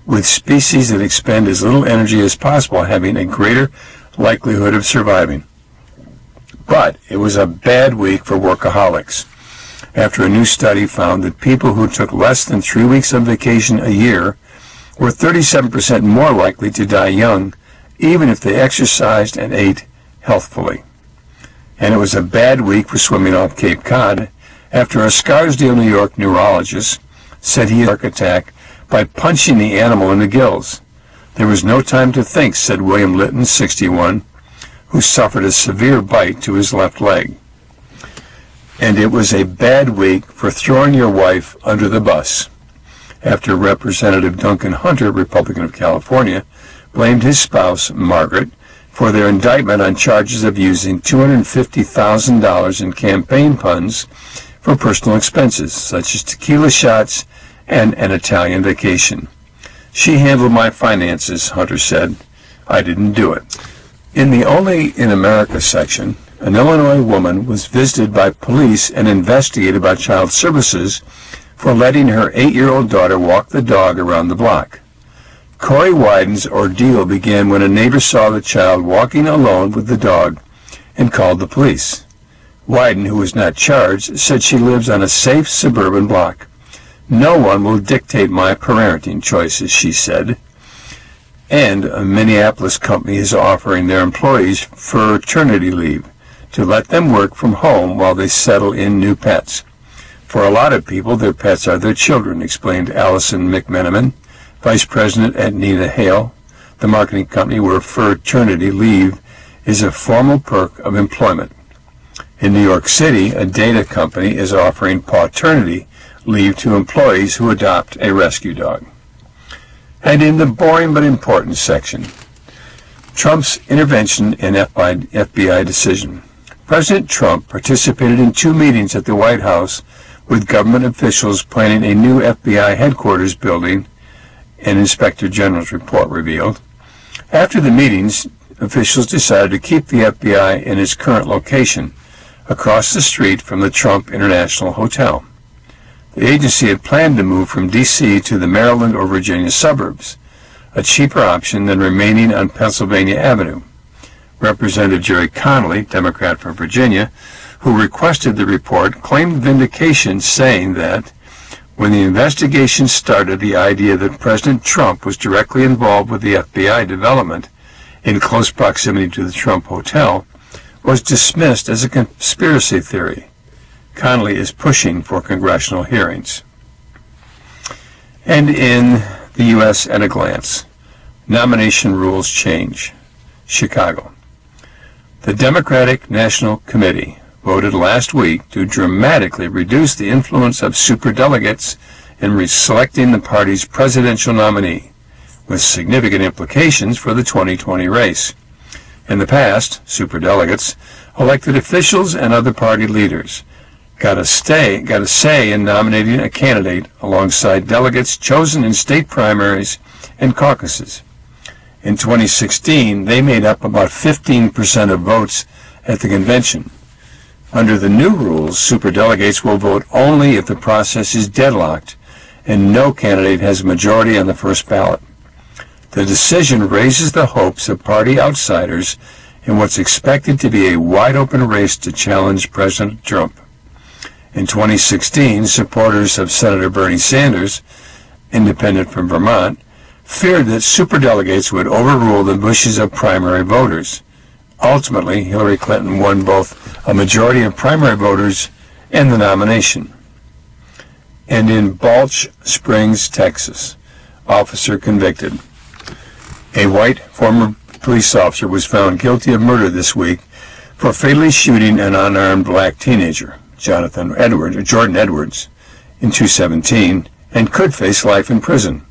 with species that expend as little energy as possible having a greater likelihood of surviving. But it was a bad week for workaholics, after a new study found that people who took less than 3 weeks of vacation a year were 37% more likely to die young, even if they exercised and ate healthfully. And it was a bad week for swimming off Cape Cod, after a Scarsdale, New York neurologist said he had a heart attack by punching the animal in the gills. There was no time to think, said William Litton, 61, who suffered a severe bite to his left leg. And it was a bad week for throwing your wife under the bus, after Representative Duncan Hunter, Republican of California, blamed his spouse, Margaret, for their indictment on charges of using $250,000 in campaign funds for personal expenses, such as tequila shots and an Italian vacation. She handled my finances, Hunter said. I didn't do it. In the Only in America section, an Illinois woman was visited by police and investigated by Child Services for letting her 8-year-old daughter walk the dog around the block. Corey Wyden's ordeal began when a neighbor saw the child walking alone with the dog and called the police. Wyden, who was not charged, said she lives on a safe suburban block. "No one will dictate my parenting choices," she said. And a Minneapolis company is offering their employees fraternity leave to let them work from home while they settle in new pets. For a lot of people, their pets are their children, explained Allison McMenamin, vice president at Nina Hale, the marketing company where fraternity leave is a formal perk of employment. In New York City, a data company is offering paternity leave to employees who adopt a rescue dog. And in the boring but important section, Trump's intervention in FBI decision. President Trump participated in 2 meetings at the White House with government officials planning a new FBI headquarters building, an Inspector General's report revealed. After the meetings, officials decided to keep the FBI in its current location, across the street from the Trump International Hotel. The agency had planned to move from D.C. to the Maryland or Virginia suburbs, a cheaper option than remaining on Pennsylvania Avenue. Representative Jerry Connolly, Democrat from Virginia, who requested the report, claimed vindication, saying that when the investigation started, the idea that President Trump was directly involved with the FBI development in close proximity to the Trump Hotel was dismissed as a conspiracy theory. Connolly is pushing for congressional hearings. And in the U.S. at a glance, nomination rules change. Chicago. The Democratic National Committee voted last week to dramatically reduce the influence of superdelegates in selecting the party's presidential nominee, with significant implications for the 2020 race. In the past, superdelegates, elected officials and other party leaders, got a say in nominating a candidate alongside delegates chosen in state primaries and caucuses. In 2016, they made up about 15% of votes at the convention. Under the new rules, superdelegates will vote only if the process is deadlocked and no candidate has a majority on the first ballot. The decision raises the hopes of party outsiders in what's expected to be a wide-open race to challenge President Trump. In 2016, supporters of Senator Bernie Sanders, independent from Vermont, feared that superdelegates would overrule the wishes of primary voters. Ultimately, Hillary Clinton won both a majority of primary voters and the nomination. And in Balch Springs, Texas, officer convicted. A white former police officer was found guilty of murder this week for fatally shooting an unarmed black teenager, Jordan Edwards, in 2017, and could face life in prison.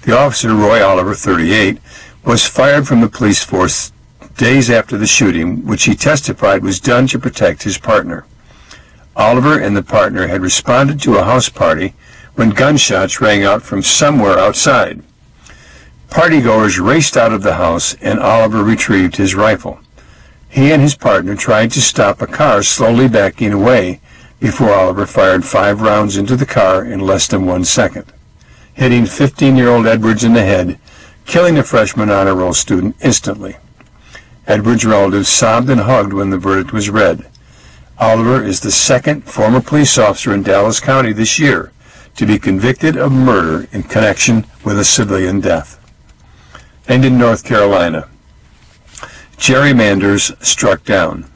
The officer, Roy Oliver, 38, was fired from the police force days after the shooting, which he testified was done to protect his partner. Oliver and the partner had responded to a house party when gunshots rang out from somewhere outside. Partygoers raced out of the house, and Oliver retrieved his rifle. He and his partner tried to stop a car slowly backing away before Oliver fired 5 rounds into the car in less than 1 second, hitting 15-year-old Edwards in the head, killing a freshman honor roll student instantly. Edwards' relatives sobbed and hugged when the verdict was read. Oliver is the second former police officer in Dallas County this year to be convicted of murder in connection with a civilian death. And in North Carolina, gerrymanders struck down.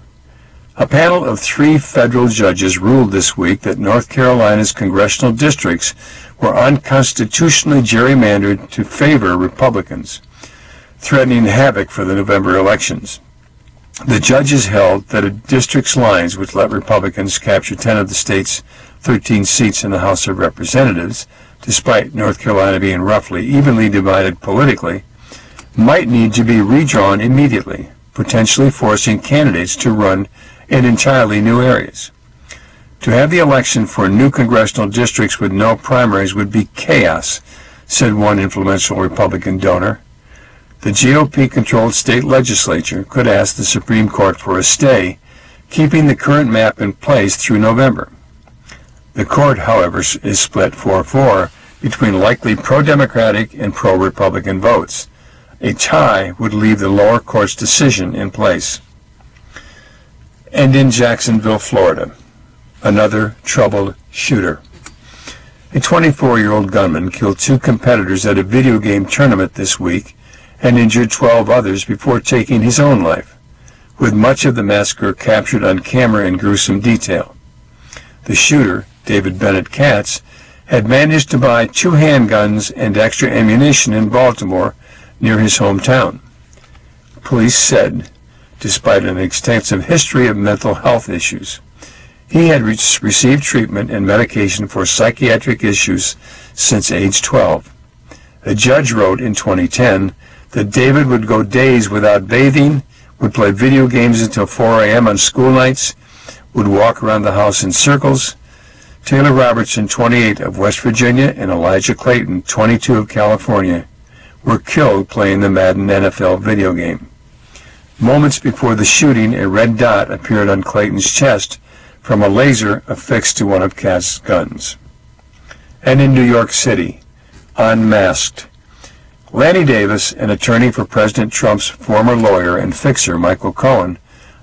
A panel of 3 federal judges ruled this week that North Carolina's congressional districts were unconstitutionally gerrymandered to favor Republicans, threatening havoc for the November elections. The judges held that a district's lines, which let Republicans capture 10 of the state's 13 seats in the House of Representatives, despite North Carolina being roughly evenly divided politically, might need to be redrawn immediately, potentially forcing candidates to run in entirely new areas. To have the election for new congressional districts with no primaries would be chaos, said one influential Republican donor. The GOP-controlled state legislature could ask the Supreme Court for a stay, keeping the current map in place through November. The court, however, is split 4-4 between likely pro-Democratic and pro-Republican votes. A tie would leave the lower court's decision in place. And in Jacksonville, Florida, another troubled shooter. A 24-year-old gunman killed 2 competitors at a video game tournament this week and injured 12 others before taking his own life, with much of the massacre captured on camera in gruesome detail. The shooter, David Bennett Katz, had managed to buy 2 handguns and extra ammunition in Baltimore near his hometown. Police said, despite an extensive history of mental health issues, he had received treatment and medication for psychiatric issues since age 12. A judge wrote in 2010 that David would go days without bathing, would play video games until 4 a.m. on school nights, would walk around the house in circles. Taylor Robertson, 28, of West Virginia, and Elijah Clayton, 22, of California, were killed playing the Madden NFL video game. Moments before the shooting, a red dot appeared on Clayton's chest from a laser affixed to one of Katz's guns. And in New York City, unmasked, Lanny Davis, an attorney for President Trump's former lawyer and fixer Michael Cohen,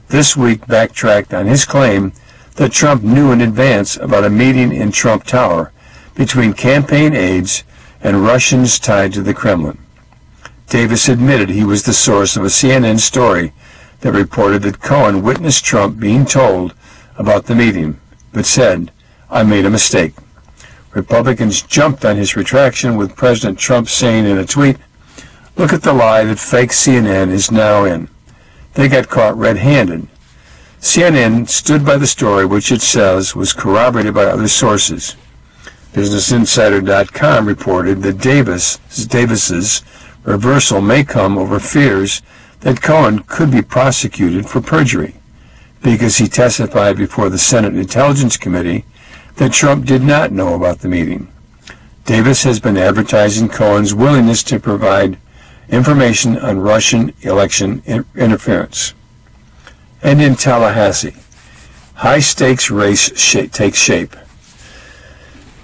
this week backtracked on his claim that Trump knew in advance about a meeting in Trump Tower between campaign aides and Russians tied to the Kremlin. Davis admitted he was the source of a CNN story that reported that Cohen witnessed Trump being told about the meeting, but said, "I made a mistake." Republicans jumped on his retraction, with President Trump saying in a tweet, "Look at the lie that fake CNN is now in. They got caught red-handed." CNN stood by the story, which it says was corroborated by other sources. BusinessInsider.com reported that Davis's reversal may come over fears that Cohen could be prosecuted for perjury, because he testified before the Senate Intelligence Committee that Trump did not know about the meeting. Davis has been advertising Cohen's willingness to provide information on Russian election interference. And in Tallahassee, high-stakes race takes shape.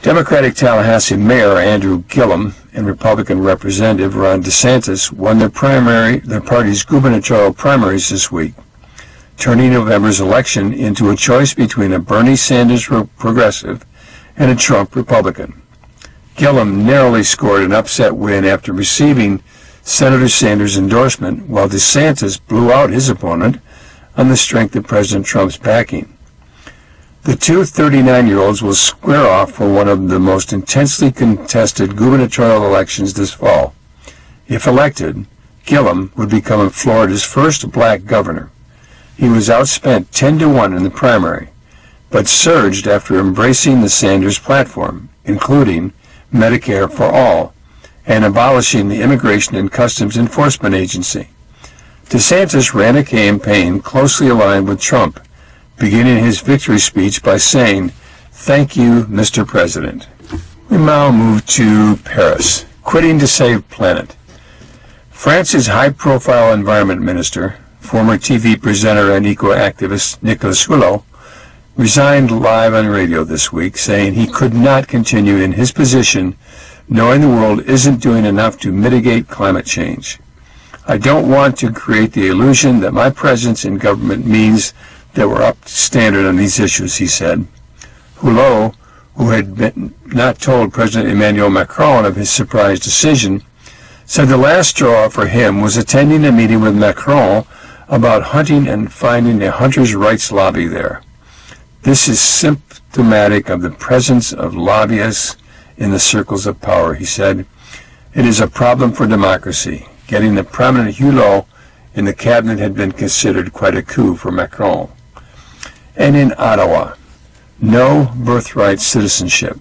Democratic Tallahassee Mayor Andrew Gillum and Republican Representative Ron DeSantis won their party's gubernatorial primaries this week, turning November's election into a choice between a Bernie Sanders progressive and a Trump Republican. Gillum narrowly scored an upset win after receiving Senator Sanders' endorsement, while DeSantis blew out his opponent on the strength of President Trump's backing. The two 39-year-olds will square off for one of the most intensely contested gubernatorial elections this fall. If elected, Gillum would become Florida's first black governor. He was outspent 10-1 in the primary, but surged after embracing the Sanders platform, including Medicare for All and abolishing the Immigration and Customs Enforcement Agency. DeSantis ran a campaign closely aligned with Trump, beginning his victory speech by saying, "Thank you, Mr. President." We now move to Paris, quitting to save planet. France's high-profile environment minister, former TV presenter and eco-activist Nicolas Hulot, resigned live on radio this week, saying he could not continue in his position knowing the world isn't doing enough to mitigate climate change. "I don't want to create the illusion that my presence in government means that we're up to standard on these issues," he said. Hulot, who had not told President Emmanuel Macron of his surprise decision, said the last straw for him was attending a meeting with Macron about hunting and finding a hunters' rights lobby there. "This is symptomatic of the presence of lobbyists in the circles of power," he said. "It is a problem for democracy. Getting the prominent Hulot in the cabinet had been considered quite a coup for Macron." And in Ottawa, no birthright citizenship.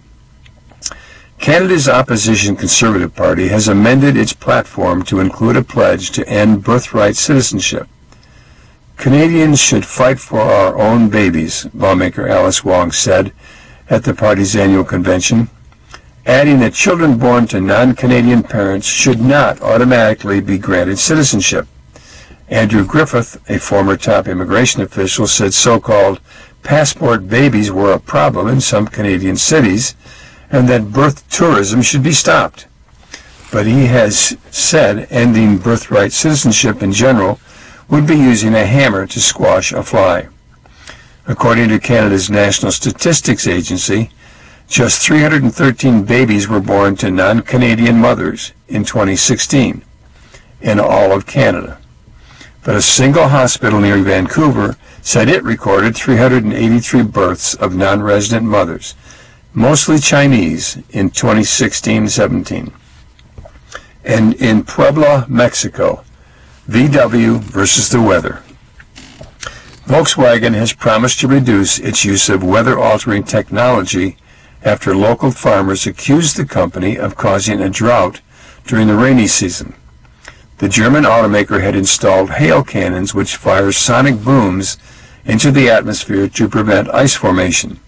Canada's opposition Conservative Party has amended its platform to include a pledge to end birthright citizenship. "Canadians should fight for our own babies," lawmaker Alice Wong said at the party's annual convention, adding that children born to non-Canadian parents should not automatically be granted citizenship. Andrew Griffith, a former top immigration official, said so-called passport babies were a problem in some Canadian cities and that birth tourism should be stopped. But he has said ending birthright citizenship in general would be using a hammer to squash a fly. According to Canada's National Statistics Agency, just 313 babies were born to non-Canadian mothers in 2016 in all of Canada. But a single hospital near Vancouver said it recorded 383 births of non-resident mothers, mostly Chinese, in 2016-17. And in Puebla, Mexico, VW versus the weather. Volkswagen has promised to reduce its use of weather-altering technology after local farmers accused the company of causing a drought during the rainy season. The German automaker had installed hail cannons which fire sonic booms into the atmosphere to prevent ice formation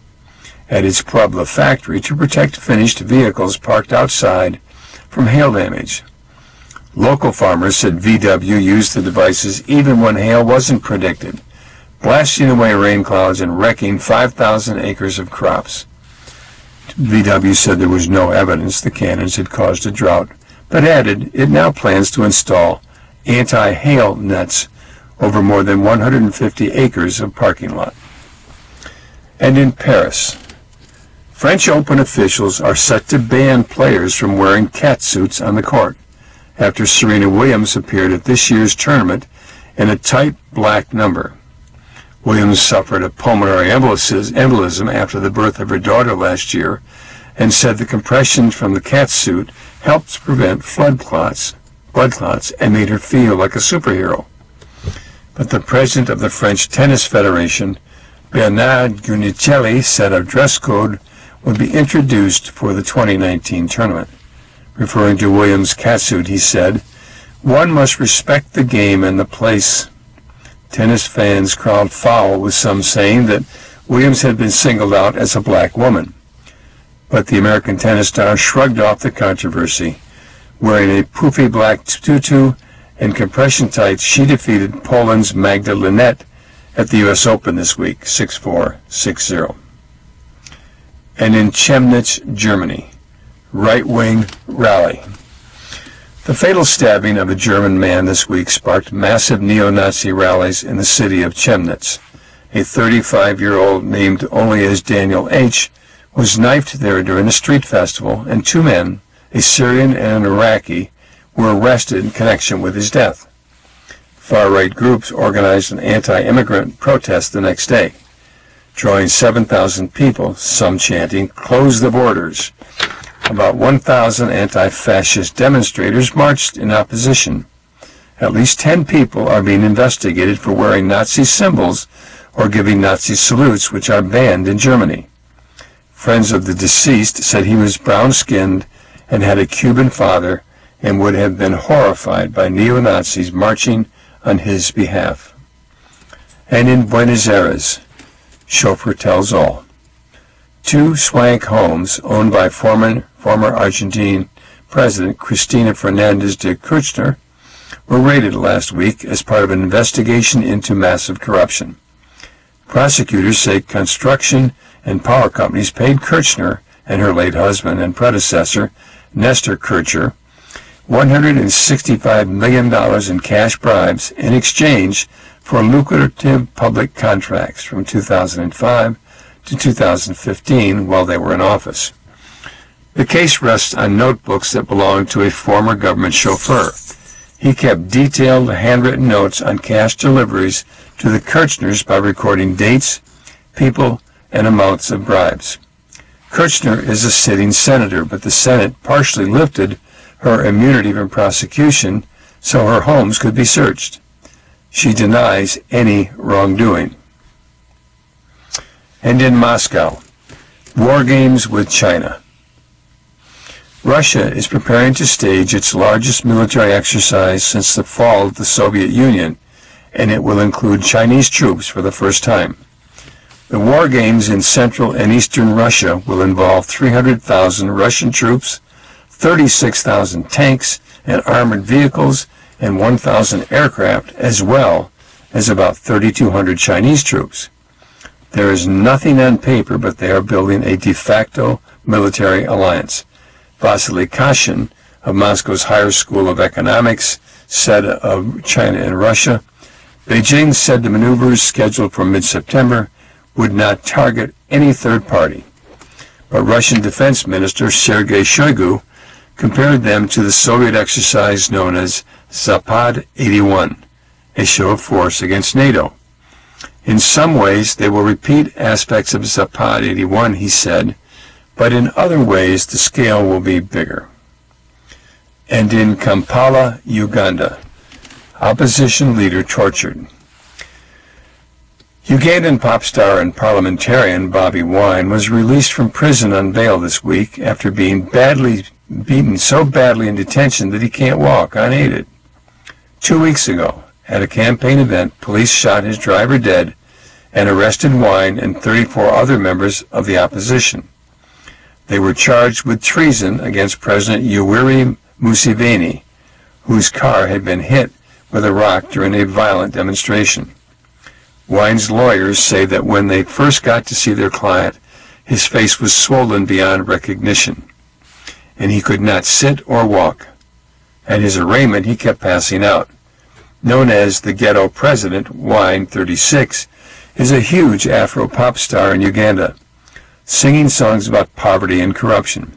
at its Puebla factory to protect finished vehicles parked outside from hail damage. Local farmers said VW used the devices even when hail wasn't predicted, blasting away rain clouds and wrecking 5,000 acres of crops. VW said there was no evidence the cannons had caused a drought, but added it now plans to install anti-hail nets over more than 150 acres of parking lot. And in Paris, French Open officials are set to ban players from wearing catsuits on the court after Serena Williams appeared at this year's tournament in a tight black number. Williams suffered a pulmonary embolism after the birth of her daughter last year and said the compression from the catsuit helped prevent blood clots, and made her feel like a superhero. But the president of the French Tennis Federation, Bernard Gunicelli, said a dress code would be introduced for the 2019 tournament. Referring to Williams' catsuit, he said, "One must respect the game and the place." Tennis fans crowd foul, with some saying that Williams had been singled out as a black woman. But the American tennis star shrugged off the controversy. Wearing a poofy black tutu and compression tights, she defeated Poland's Magda Linette at the U.S. Open this week, 6-4, 6-0. And in Chemnitz, Germany, right-wing rally. The fatal stabbing of a German man this week sparked massive neo-Nazi rallies in the city of Chemnitz. A 35-year-old named only as Daniel H. was knifed there during a street festival, and two men, a Syrian and an Iraqi, were arrested in connection with his death. Far-right groups organized an anti-immigrant protest the next day, drawing 7,000 people, some chanting, "Close the borders." About 1,000 anti-fascist demonstrators marched in opposition. At least 10 people are being investigated for wearing Nazi symbols or giving Nazi salutes, which are banned in Germany. Friends of the deceased said he was brown-skinned and had a Cuban father and would have been horrified by neo-Nazis marching on his behalf. And in Buenos Aires, chauffeur tells all. Two swank homes owned by former Argentine President Cristina Fernandez de Kirchner were raided last week as part of an investigation into massive corruption. Prosecutors say construction and power companies paid Kirchner and her late husband and predecessor, Nestor Kirchner, $165 million in cash bribes in exchange for lucrative public contracts from 2005 to 2015 while they were in office. The case rests on notebooks that belonged to a former government chauffeur. He kept detailed handwritten notes on cash deliveries to the Kirchners by recording dates, people, and amounts of bribes. Kirchner is a sitting senator, but the Senate partially lifted her immunity from prosecution so her homes could be searched. She denies any wrongdoing. And in Moscow, war games with China. Russia is preparing to stage its largest military exercise since the fall of the Soviet Union, and it will include Chinese troops for the first time. The war games in central and eastern Russia will involve 300,000 Russian troops, 36,000 tanks and armored vehicles, and 1,000 aircraft, as well as about 3,200 Chinese troops. There is nothing on paper, but they are building a de facto military alliance. Vasily Kashin of Moscow's Higher School of Economics said of China and Russia, Beijing said the maneuvers scheduled for mid-September would not target any third party. But Russian Defense Minister Sergei Shoigu compared them to the Soviet exercise known as Zapad 81, a show of force against NATO. In some ways, they will repeat aspects of Zapad 81, he said, but in other ways, the scale will be bigger. And in Kampala, Uganda, opposition leader tortured. Ugandan pop star and parliamentarian Bobi Wine was released from prison on bail this week after being beaten so badly in detention that he can't walk unaided. 2 weeks ago, at a campaign event, police shot his driver dead and arrested Wine and 34 other members of the opposition. They were charged with treason against President Yoweri Museveni, whose car had been hit with a rock during a violent demonstration. Wine's lawyers say that when they first got to see their client, his face was swollen beyond recognition, and he could not sit or walk. At his arraignment, he kept passing out. Known as the Ghetto President, Wine, 36, is a huge Afro pop star in Uganda, singing songs about poverty and corruption.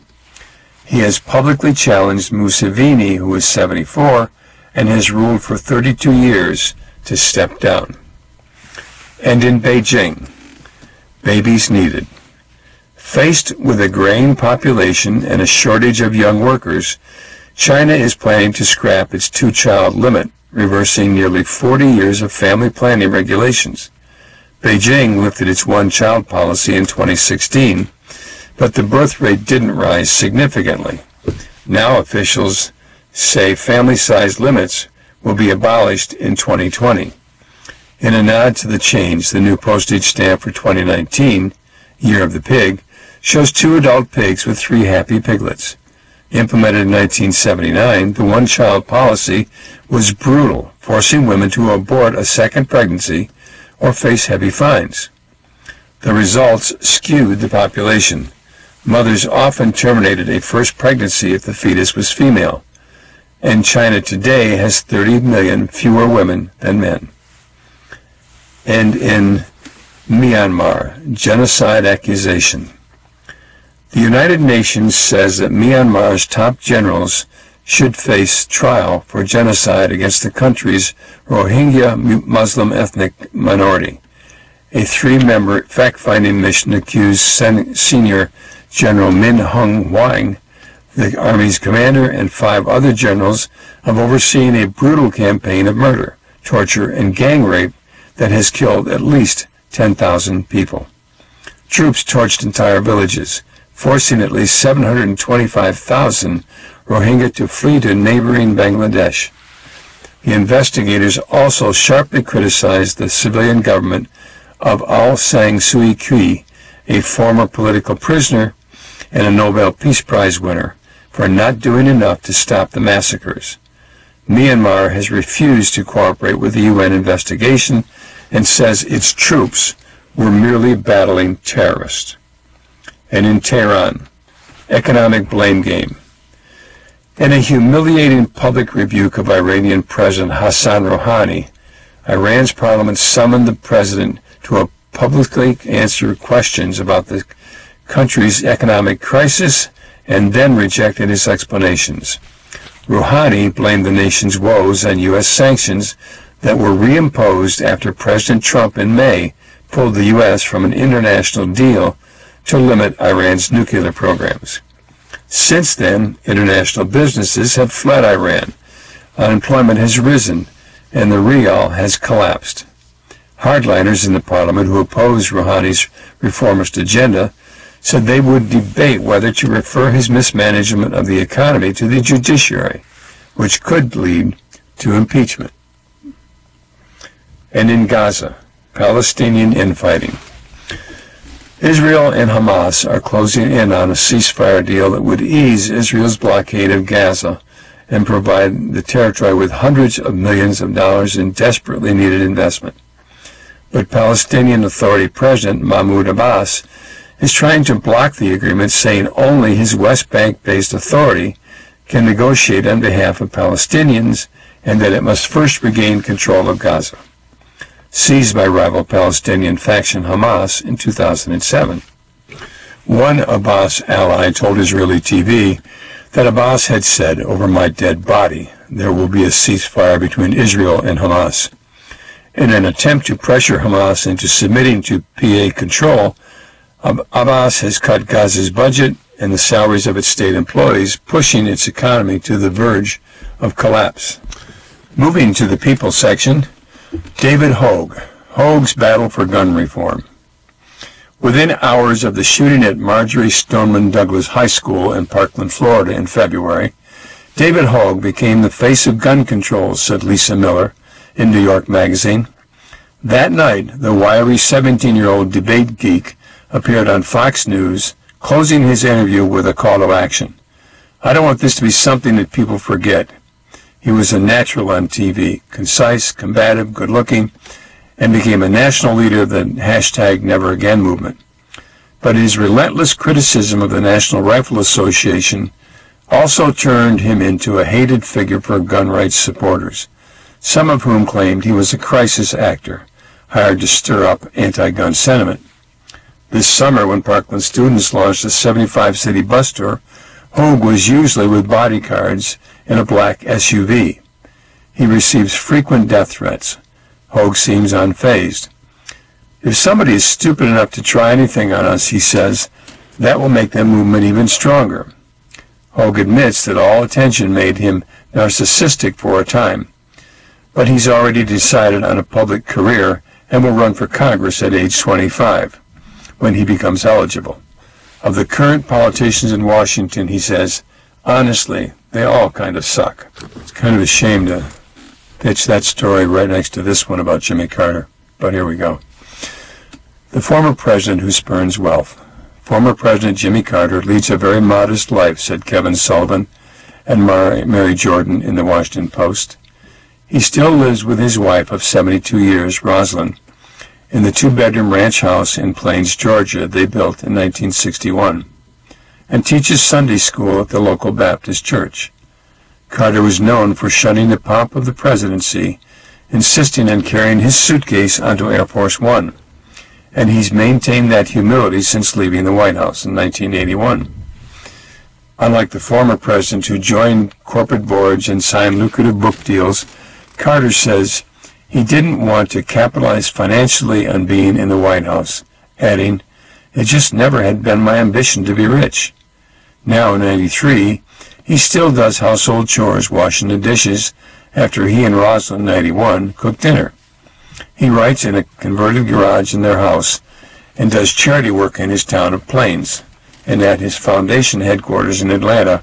He has publicly challenged Museveni, who is 74, and has ruled for 32 years, to step down. And in Beijing, babies needed. Faced with a graying population and a shortage of young workers, China is planning to scrap its two-child limit, reversing nearly 40 years of family planning regulations. Beijing lifted its one-child policy in 2016, but the birth rate didn't rise significantly. Now officials say family-size limits will be abolished in 2020. In a nod to the change, the new postage stamp for 2019, Year of the Pig, shows 2 adult pigs with 3 happy piglets. Implemented in 1979, the one-child policy was brutal, forcing women to abort a second pregnancy or face heavy fines. The results skewed the population. Mothers often terminated a first pregnancy if the fetus was female, and China today has 30 million fewer women than men. And in Myanmar, genocide accusation. The United Nations says that Myanmar's top generals should face trial for genocide against the country's Rohingya Muslim ethnic minority. A 3-member fact-finding mission accused Senior General Min Aung Hlaing, the Army's commander, and 5 other generals of overseeing a brutal campaign of murder, torture, and gang rape that has killed at least 10,000 people. Troops torched entire villages, forcing at least 725,000 Rohingya to flee to neighboring Bangladesh. The investigators also sharply criticized the civilian government of Aung San Suu Kyi, a former political prisoner and a Nobel Peace Prize winner, for not doing enough to stop the massacres. Myanmar has refused to cooperate with the UN investigation and says its troops were merely battling terrorists. And in Tehran, economic blame game. In a humiliating public rebuke of Iranian President Hassan Rouhani, Iran's parliament summoned the president to publicly answer questions about the country's economic crisis and then rejected his explanations. Rouhani blamed the nation's woes on U.S. sanctions that were reimposed after President Trump in May pulled the U.S. from an international deal to limit Iran's nuclear programs. Since then, international businesses have fled Iran. Unemployment has risen, and the rial has collapsed. Hardliners in the parliament who oppose Rouhani's reformist agenda said they would debate whether to refer his mismanagement of the economy to the judiciary, which could lead to impeachment. And in Gaza, Palestinian infighting. Israel and Hamas are closing in on a ceasefire deal that would ease Israel's blockade of Gaza and provide the territory with hundreds of millions of dollars in desperately needed investment. But Palestinian Authority President Mahmoud Abbas is trying to block the agreement, saying only his West Bank-based authority can negotiate on behalf of Palestinians and that it must first regain control of Gaza. seized by rival Palestinian faction Hamas in 2007. One Abbas ally told Israeli TV that Abbas had said, "Over my dead body, there will be a ceasefire between Israel and Hamas." In an attempt to pressure Hamas into submitting to PA control, Abbas has cut Gaza's budget and the salaries of its state employees, pushing its economy to the verge of collapse. Moving to the people section, David Hogue, Hogue's battle for gun reform. Within hours of the shooting at Marjorie Stoneman Douglas High School in Parkland, Florida in February, David Hogue became the face of gun control, said Lisa Miller in New York Magazine. That night, the wiry 17-year-old debate geek appeared on Fox News, closing his interview with a call to action. "I don't want this to be something that people forget." He was a natural on TV, concise, combative, good-looking, and became a national leader of the #NeverAgain movement. But his relentless criticism of the National Rifle Association also turned him into a hated figure for gun rights supporters, some of whom claimed he was a crisis actor, hired to stir up anti-gun sentiment. This summer, when Parkland students launched a 75-city bus tour, Hogue was usually with bodyguards in a black SUV. He receives frequent death threats. Hogue seems unfazed. "If somebody is stupid enough to try anything on us," he says, "that will make the movement even stronger." Hogue admits that all attention made him narcissistic for a time, but he's already decided on a public career and will run for Congress at age 25, when he becomes eligible. Of the current politicians in Washington, he says, "Honestly, they all kind of suck." It's kind of a shame to pitch that story right next to this one about Jimmy Carter, but here we go. The former president who spurns wealth. Former President Jimmy Carter leads a very modest life, said Kevin Sullivan and Mary Jordan in the Washington Post. He still lives with his wife of 72 years, Rosalind, in the two-bedroom ranch house in Plains, Georgia they built in 1961, and teaches Sunday school at the local Baptist church. Carter was known for shunning the pomp of the presidency, insisting on carrying his suitcase onto Air Force One, and he's maintained that humility since leaving the White House in 1981. Unlike the former president who joined corporate boards and signed lucrative book deals, Carter says he didn't want to capitalize financially on being in the White House, adding, "It just never had been my ambition to be rich." Now, in 93, he still does household chores, washing the dishes, after he and Rosalind, 91, cook dinner. He writes in a converted garage in their house and does charity work in his town of Plains and at his foundation headquarters in Atlanta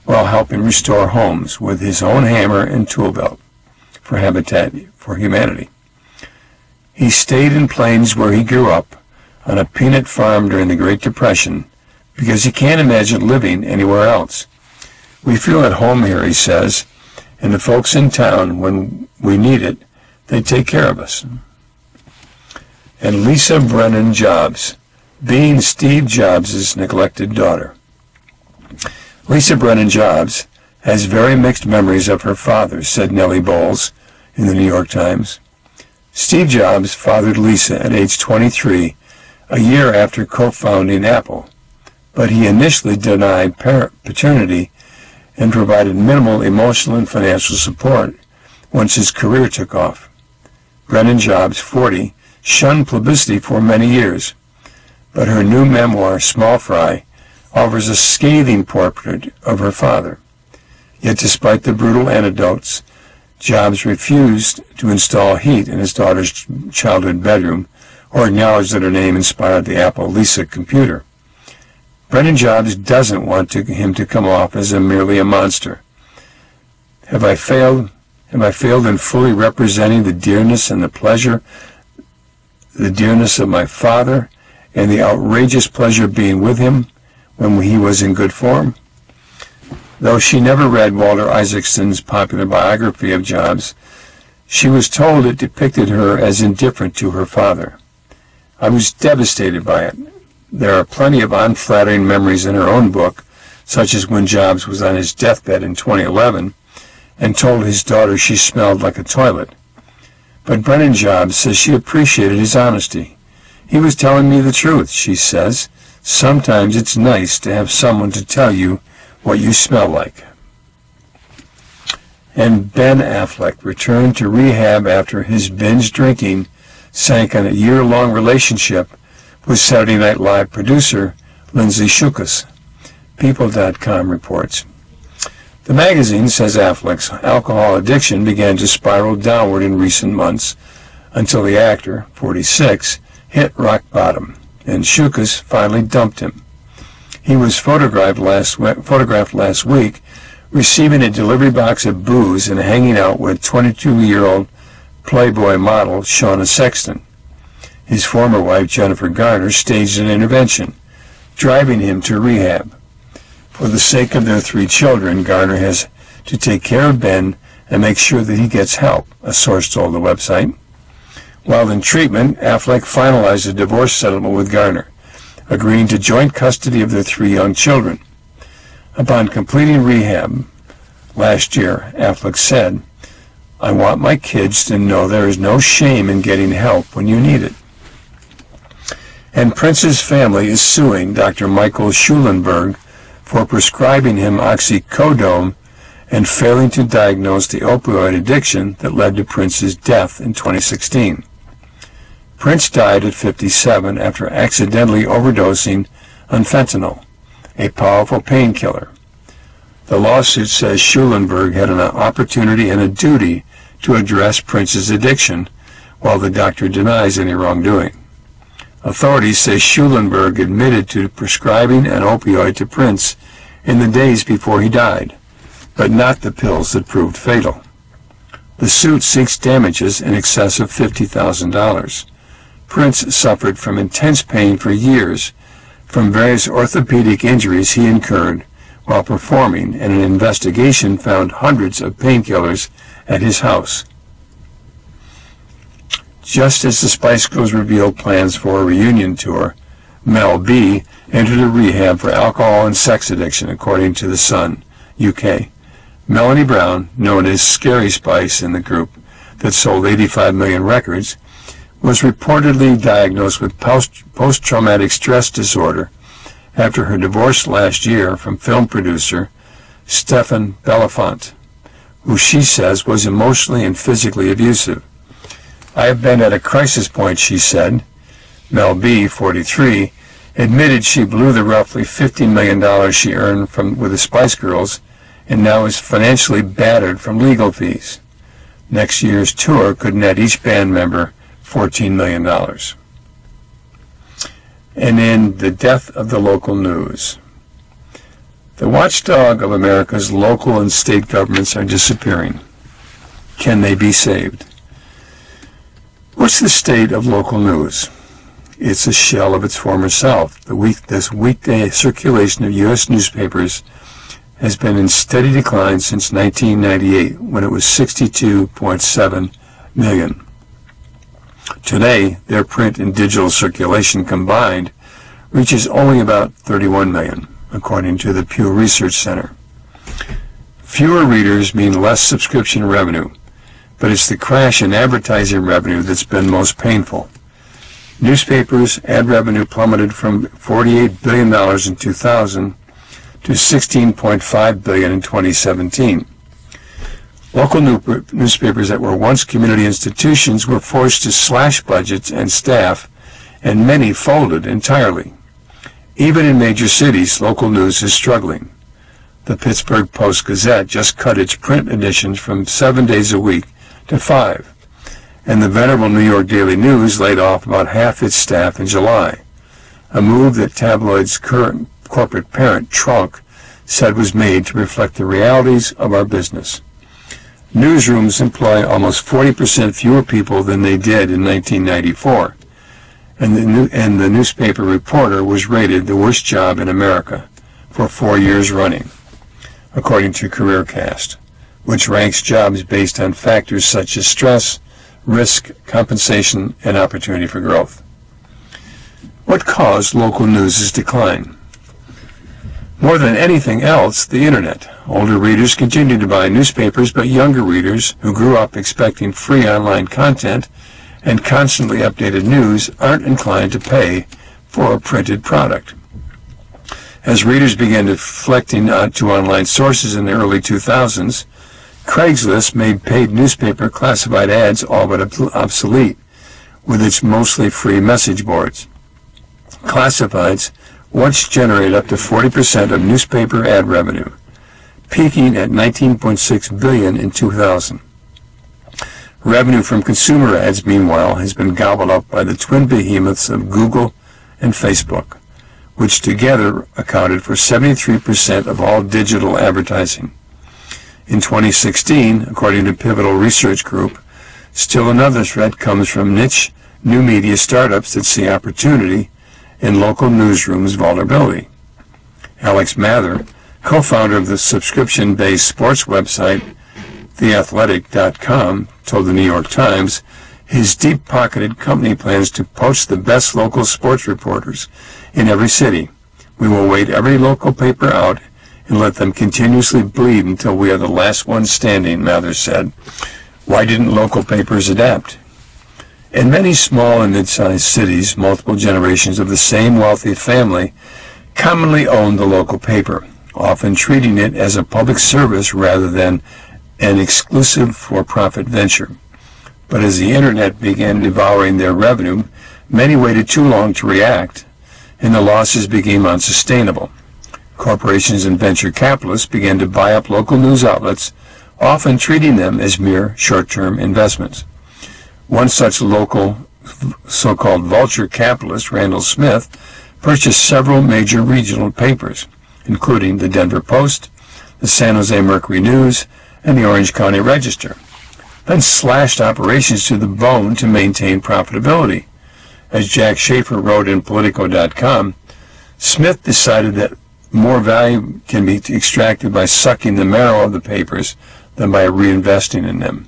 while helping restore homes with his own hammer and tool belt for Habitat for Humanity. He stayed in Plains where he grew up on a peanut farm during the Great Depression because he can't imagine living anywhere else. "We feel at home here," he says, "and the folks in town, when we need it, they take care of us." And Lisa Brennan Jobs, being Steve Jobs' neglected daughter. Lisa Brennan Jobs has very mixed memories of her father, said Nellie Bowles in the New York Times. Steve Jobs fathered Lisa at age 23, a year after co-founding Apple, but he initially denied paternity and provided minimal emotional and financial support once his career took off. Brennan Jobs, 40, shunned publicity for many years, but her new memoir, Small Fry, offers a scathing portrait of her father. Yet despite the brutal anecdotes, Jobs refused to install heat in his daughter's childhood bedroom or acknowledge that her name inspired the Apple Lisa computer. Brennan Jobs doesn't want him to come off as merely a monster. Have I failed in fully representing the dearness and the pleasure, the dearness of my father, and the outrageous pleasure of being with him when he was in good form? Though she never read Walter Isaacson's popular biography of Jobs, she was told it depicted her as indifferent to her father. I was devastated by it. There are plenty of unflattering memories in her own book, such as when Jobs was on his deathbed in 2011 and told his daughter she smelled like a toilet. But Brennan Jobs says she appreciated his honesty. He was telling me the truth, she says. Sometimes it's nice to have someone to tell you what you smell like. And Ben Affleck returned to rehab after his binge drinking sank on a year-long relationship with Saturday Night Live producer Lindsay Shukas. People.com reports. The magazine says Affleck's alcohol addiction began to spiral downward in recent months until the actor, 46, hit rock bottom, and Shukas finally dumped him. He was photographed last week receiving a delivery box of booze and hanging out with 22-year-old Playboy model Shauna Sexton. His former wife, Jennifer Garner, staged an intervention, driving him to rehab. For the sake of their 3 children, Garner has to take care of Ben and make sure that he gets help, a source told the website. While in treatment, Affleck finalized a divorce settlement with Garner, agreeing to joint custody of their 3 young children. Upon completing rehab last year, Affleck said, "I want my kids to know there is no shame in getting help when you need it." And Prince's family is suing Dr. Michael Schulenberg for prescribing him oxycodone and failing to diagnose the opioid addiction that led to Prince's death in 2016. Prince died at 57 after accidentally overdosing on fentanyl, a powerful painkiller. The lawsuit says Schulenberg had an opportunity and a duty to address Prince's addiction, while the doctor denies any wrongdoing. Authorities say Schulenberg admitted to prescribing an opioid to Prince in the days before he died, but not the pills that proved fatal. The suit seeks damages in excess of $50,000. Prince suffered from intense pain for years from various orthopedic injuries he incurred while performing, and an investigation found hundreds of painkillers at his house. Just as the Spice Girls revealed plans for a reunion tour, Mel B entered a rehab for alcohol and sex addiction, according to The Sun, UK. Melanie Brown, known as Scary Spice in the group that sold 85 million records, was reportedly diagnosed with post-traumatic stress disorder after her divorce last year from film producer Stefan Bellafont, who she says was emotionally and physically abusive. "I have been at a crisis point," she said. Mel B, 43, admitted she blew the roughly $50 million she earned with the Spice Girls and now is financially battered from legal fees. Next year's tour could net each band member $14 million. And in the death of the local news. The watchdog of America's local and state governments are disappearing. Can they be saved? What's the state of local news? It's a shell of its former self. This weekday circulation of U.S. newspapers has been in steady decline since 1998, when it was 62.7 million. Today, their print and digital circulation combined reaches only about 31 million, according to the Pew Research Center. Fewer readers mean less subscription revenue, but it's the crash in advertising revenue that's been most painful. Newspapers' ad revenue plummeted from $48 billion in 2000 to $16.5 billion in 2017. Local newspapers that were once community institutions were forced to slash budgets and staff, and many folded entirely. Even in major cities, local news is struggling. The Pittsburgh Post-Gazette just cut its print editions from 7 days a week to 5, and the venerable New York Daily News laid off about half its staff in July, a move that tabloid's current corporate parent, Trunk, said was made to reflect the realities of our business. Newsrooms employ almost 40% fewer people than they did in 1994, and the newspaper reporter was rated the worst job in America for 4 years running, according to CareerCast, which ranks jobs based on factors such as stress, risk, compensation, and opportunity for growth. What caused local news' decline? More than anything else, the Internet. Older readers continue to buy newspapers, but younger readers, who grew up expecting free online content and constantly updated news, aren't inclined to pay for a printed product. As readers began deflecting to online sources in the early 2000s, Craigslist made paid newspaper classified ads all but obsolete, with its mostly free message boards. Classifieds once generated up to 40% of newspaper ad revenue, peaking at $19.6 billion in 2000. Revenue from consumer ads, meanwhile, has been gobbled up by the twin behemoths of Google and Facebook, which together accounted for 73% of all digital advertising. In 2016, according to Pivotal Research Group, still another threat comes from niche new media startups that see opportunity in local newsrooms' vulnerability. Alex Mather, co-founder of the subscription-based sports website theathletic.com, told the New York Times his deep-pocketed company plans to poach the best local sports reporters in every city. We will wait every local paper out and let them continuously bleed until we are the last ones standing, Mather said. Why didn't local papers adapt? In many small and mid-sized cities, multiple generations of the same wealthy family commonly owned the local paper, often treating it as a public service rather than an exclusive for-profit venture. But as the Internet began devouring their revenue, many waited too long to react, and the losses became unsustainable. Corporations and venture capitalists began to buy up local news outlets, often treating them as mere short-term investments. One such local so-called vulture capitalist, Randall Smith, purchased several major regional papers, including the Denver Post, the San Jose Mercury News, and the Orange County Register, then slashed operations to the bone to maintain profitability. As Jack Schaefer wrote in Politico.com, Smith decided that more value can be extracted by sucking the marrow of the papers than by reinvesting in them.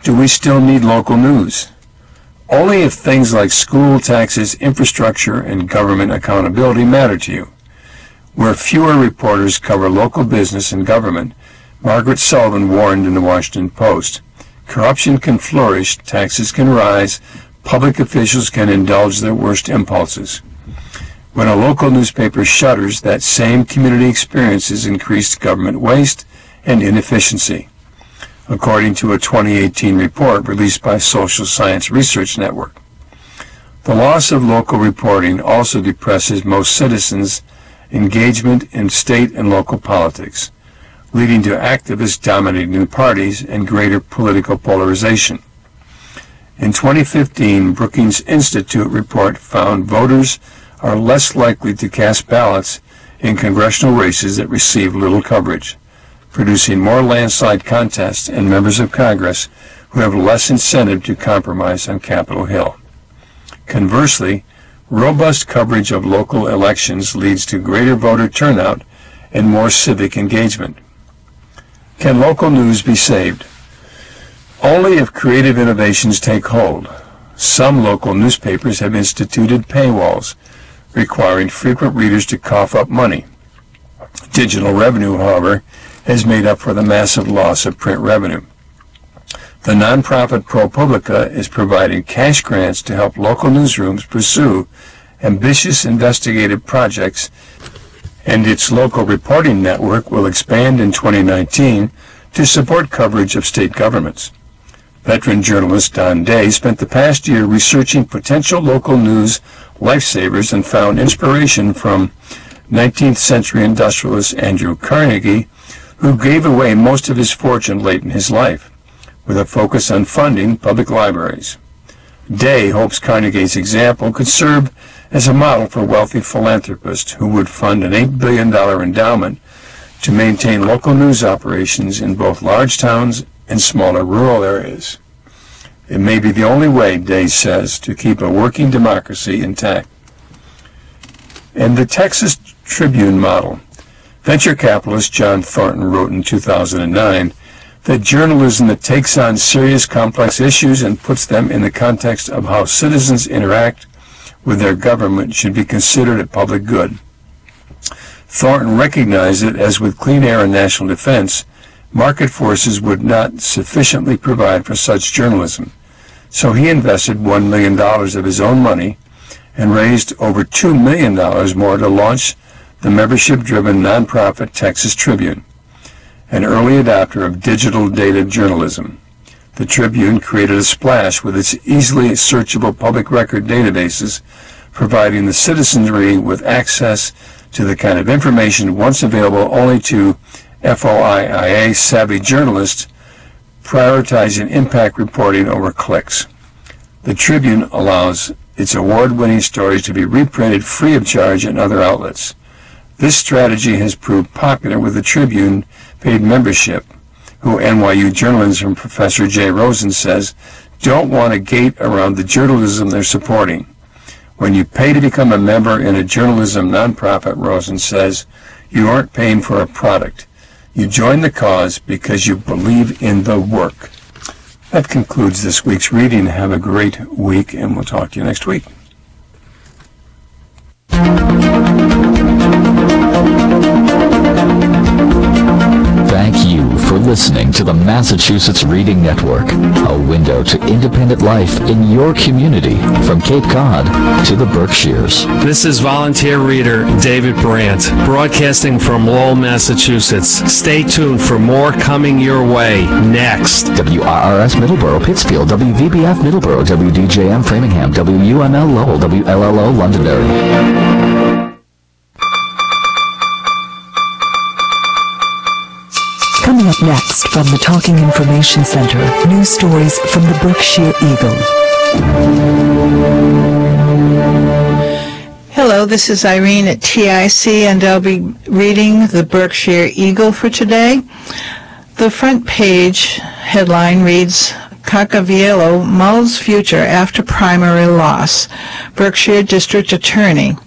Do we still need local news? Only if things like school taxes, infrastructure, and government accountability matter to you. Where fewer reporters cover local business and government, Margaret Sullivan warned in the Washington Post, corruption can flourish, taxes can rise, public officials can indulge their worst impulses. When a local newspaper shutters, that same community experiences increased government waste and inefficiency, according to a 2018 report released by Social Science Research Network. The loss of local reporting also depresses most citizens' engagement in state and local politics, leading to activists dominating parties and greater political polarization. In 2015, Brookings Institute report found voters are less likely to cast ballots in congressional races that receive little coverage, producing more landslide contests and members of Congress who have less incentive to compromise on Capitol Hill. Conversely, robust coverage of local elections leads to greater voter turnout and more civic engagement. Can local news be saved? Only if creative innovations take hold. Some local newspapers have instituted paywalls, requiring frequent readers to cough up money. Digital revenue, however, has made up for the massive loss of print revenue. The nonprofit ProPublica is providing cash grants to help local newsrooms pursue ambitious investigative projects, and its local reporting network will expand in 2019 to support coverage of state governments. Veteran journalist Don Day spent the past year researching potential local news lifesavers and found inspiration from 19th century industrialist Andrew Carnegie, who gave away most of his fortune late in his life, with a focus on funding public libraries. Day hopes Carnegie's example could serve as a model for wealthy philanthropists who would fund an $8 billion endowment to maintain local news operations in both large towns and smaller rural areas. It may be the only way, Day says, to keep a working democracy intact. And the Texas Tribune model. Venture capitalist John Thornton wrote in 2009 that journalism that takes on serious complex issues and puts them in the context of how citizens interact with their government should be considered a public good. Thornton recognized that, as with clean air and national defense, market forces would not sufficiently provide for such journalism. So he invested $1 million of his own money and raised over $2 million more to launch the membership-driven nonprofit Texas Tribune, an early adopter of digital data journalism. The Tribune created a splash with its easily searchable public record databases, providing the citizenry with access to the kind of information once available only to FOIA-savvy journalists, prioritizing impact reporting over clicks. The Tribune allows its award-winning stories to be reprinted free of charge in other outlets. This strategy has proved popular with the Tribune paid membership, who NYU journalism professor Jay Rosen says don't want a gate around the journalism they're supporting. When you pay to become a member in a journalism nonprofit, Rosen says, you aren't paying for a product. You join the cause because you believe in the work. That concludes this week's reading. Have a great week, and we'll talk to you next week. Thank you for listening to the Massachusetts Reading Network, a window to independent life in your community from Cape Cod to the Berkshires. This is volunteer reader David Brandt, broadcasting from Lowell, Massachusetts. Stay tuned for more coming your way next. WRRS Middleborough, Pittsfield, WVBF Middleborough, WDJM Framingham, WUML Lowell, WLLO Londonderry. Coming up next from the Talking Information Center, news stories from the Berkshire Eagle. Hello, this is Irene at TIC, and I'll be reading the Berkshire Eagle for today. The front page headline reads, Cacaviello mulls future after primary loss. Berkshire District Attorney.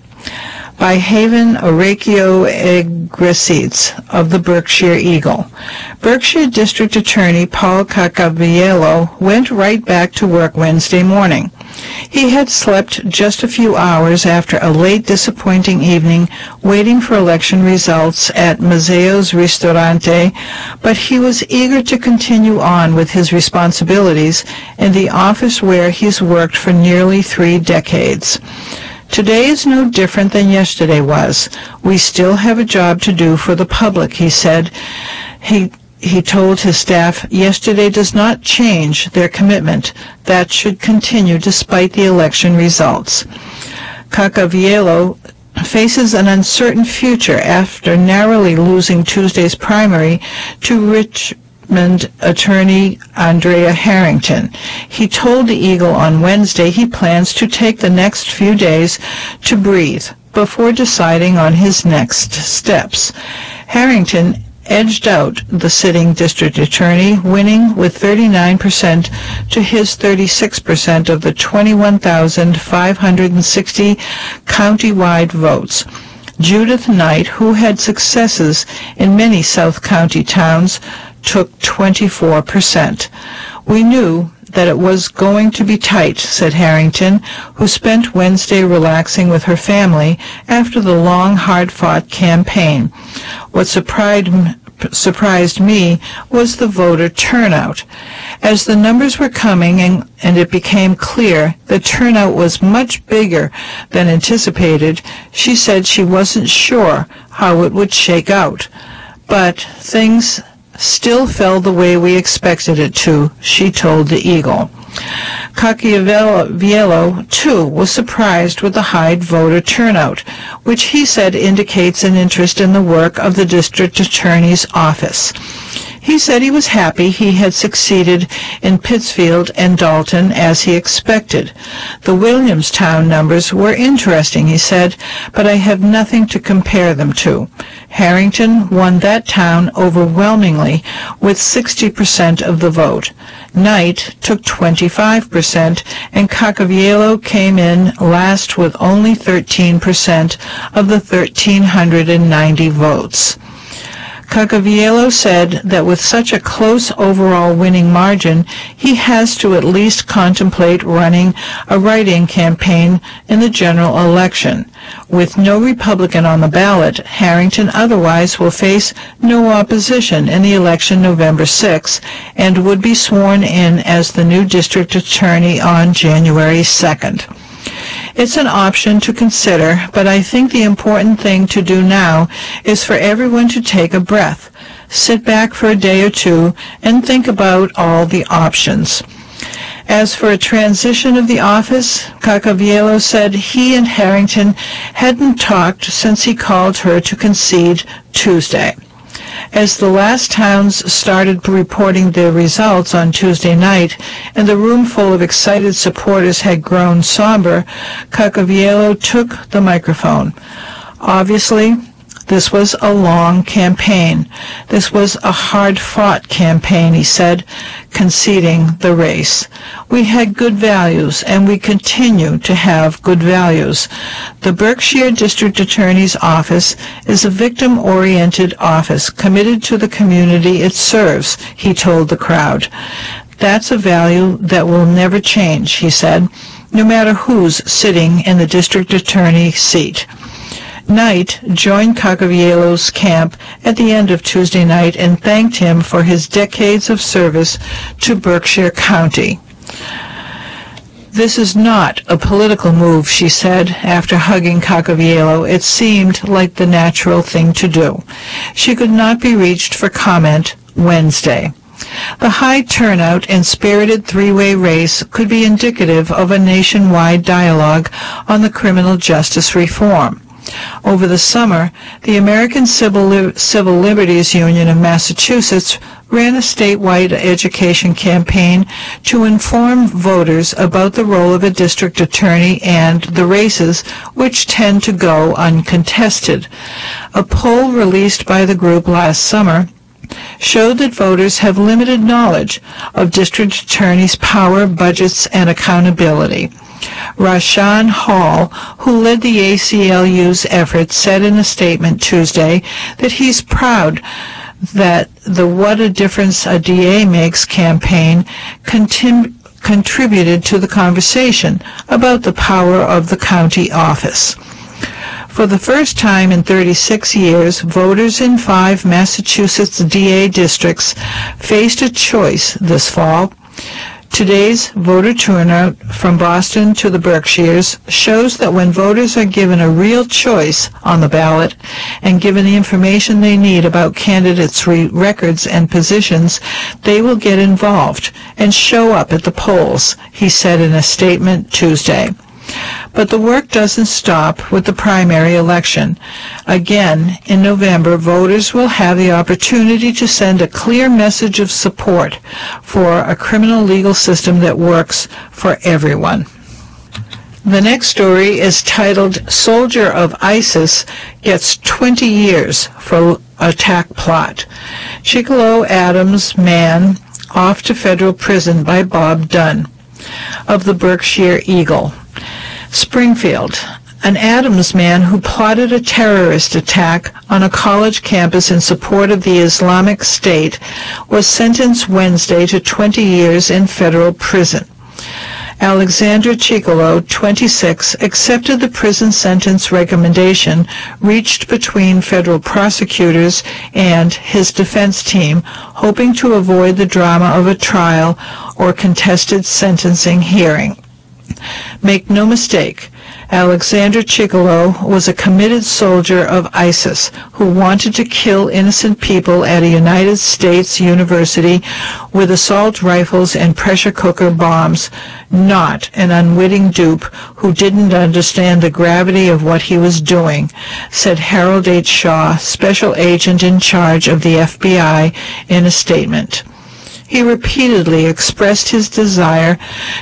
By Haven Orakio Egresides of the Berkshire Eagle. Berkshire District Attorney Paul Cacaviello went right back to work Wednesday morning. He had slept just a few hours after a late, disappointing evening waiting for election results at Mazeo's Ristorante, but he was eager to continue on with his responsibilities in the office where he's worked for nearly 3 decades. Today is no different than yesterday was. We still have a job to do for the public, he said. He told his staff, yesterday does not change their commitment. That should continue despite the election results. Cacaviello faces an uncertain future after narrowly losing Tuesday's primary to Richmond attorney Andrea Harrington. He told the Eagle on Wednesday he plans to take the next few days to breathe before deciding on his next steps. Harrington edged out the sitting district attorney, winning with 39% to his 36% of the 21,560 county-wide votes. Judith Knight, who had successes in many South County towns, took 24%. We knew that it was going to be tight, said Harrington, who spent Wednesday relaxing with her family after the long, hard-fought campaign. What surprised me was the voter turnout. As the numbers were coming and it became clear the turnout was much bigger than anticipated, she said she wasn't sure how it would shake out. But things still fell the way we expected it to, she told the Eagle. Cacaviello, too, was surprised with the high voter turnout, which he said indicates an interest in the work of the district attorney's office. He said he was happy he had succeeded in Pittsfield and Dalton as he expected. The Williamstown numbers were interesting, he said, but I have nothing to compare them to. Harrington won that town overwhelmingly with 60% of the vote. Knight took 25%, and Cacaviello came in last with only 13% of the 1,390 votes. Cacaviello said that with such a close overall winning margin, he has to at least contemplate running a write-in campaign in the general election. With no Republican on the ballot, Harrington otherwise will face no opposition in the election November 6 and would be sworn in as the new district attorney on January 2nd. It's an option to consider, but I think the important thing to do now is for everyone to take a breath, sit back for a day or two, and think about all the options. As for a transition of the office, Cacaviello said he and Harrington hadn't talked since he called her to concede Tuesday. As the last towns started reporting their results on Tuesday night, and the room full of excited supporters had grown somber, Cacaviello took the microphone. Obviously, this was a long campaign. This was a hard-fought campaign, he said, conceding the race. We had good values, and we continue to have good values. The Berkshire District Attorney's Office is a victim-oriented office committed to the community it serves, he told the crowd. That's a value that will never change, he said, no matter who's sitting in the district attorney seat. Knight joined Cacaviello's camp at the end of Tuesday night and thanked him for his decades of service to Berkshire County. This is not a political move, she said, after hugging Cacaviello. It seemed like the natural thing to do. She could not be reached for comment Wednesday. The high turnout and spirited three-way race could be indicative of a nationwide dialogue on the criminal justice reform. Over the summer, the American Civil Liberties Union of Massachusetts ran a statewide education campaign to inform voters about the role of a district attorney and the races, which tend to go uncontested. A poll released by the group last summer showed that voters have limited knowledge of district attorneys' power, budgets, and accountability. Rashan Hall, who led the ACLU's effort, said in a statement Tuesday that he's proud that the What a Difference a DA Makes campaign contributed to the conversation about the power of the county office. For the first time in 36 years, voters in 5 Massachusetts DA districts faced a choice this fall. Today's voter turnout from Boston to the Berkshires shows that when voters are given a real choice on the ballot and given the information they need about candidates' records and positions, they will get involved and show up at the polls, he said in a statement Tuesday. But the work doesn't stop with the primary election. Again, in November, voters will have the opportunity to send a clear message of support for a criminal legal system that works for everyone. The next story is titled, Soldier of ISIS Gets 20 Years for Attack Plot. Chicolo Adams Man Off to Federal Prison by Bob Dunn of the Berkshire Eagle. Springfield. An Adams man who plotted a terrorist attack on a college campus in support of the Islamic State was sentenced Wednesday to 20 years in federal prison. Alexander Chicolo, 26, accepted the prison sentence recommendation reached between federal prosecutors and his defense team, hoping to avoid the drama of a trial or contested sentencing hearing. Make no mistake, Alexander Chicolo was a committed soldier of ISIS who wanted to kill innocent people at a United States university with assault rifles and pressure cooker bombs, not an unwitting dupe who didn't understand the gravity of what he was doing, said Harold H. Shaw, special agent in charge of the FBI, in a statement. He repeatedly expressed his desire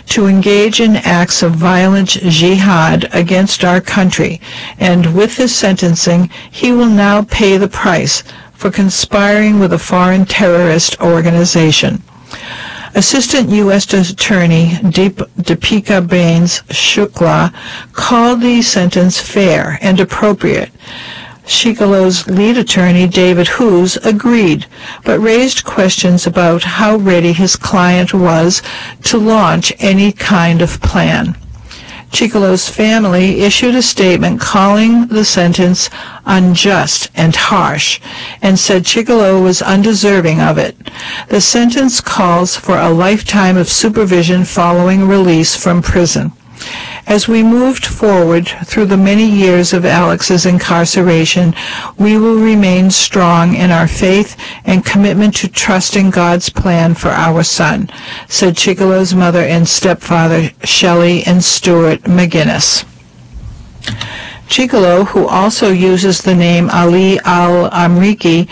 to engage in acts of violent jihad against our country, and with this sentencing, he will now pay the price for conspiring with a foreign terrorist organization. Assistant U.S. Attorney Deepika Bains Shukla called the sentence fair and appropriate. Chicolo's lead attorney, David Hughes, agreed, but raised questions about how ready his client was to launch any kind of plan. Chicolo's family issued a statement calling the sentence unjust and harsh, and said Chicolo was undeserving of it. The sentence calls for a lifetime of supervision following release from prison. As we moved forward through the many years of Alex's incarceration, we will remain strong in our faith and commitment to trusting God's plan for our son, said Chicolo's mother and stepfather, Shelley and Stuart McGinnis. Chicolo, who also uses the name Ali al-Amriki,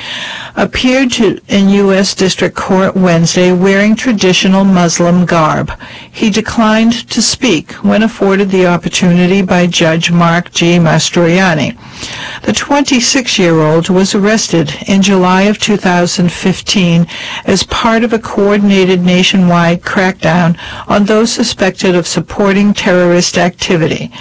appeared in U.S. District Court Wednesday wearing traditional Muslim garb. He declined to speak when afforded the opportunity by Judge Mark G. Mastroianni. The 26-year-old was arrested in July of 2015 as part of a coordinated nationwide crackdown on those suspected of supporting terrorist activity.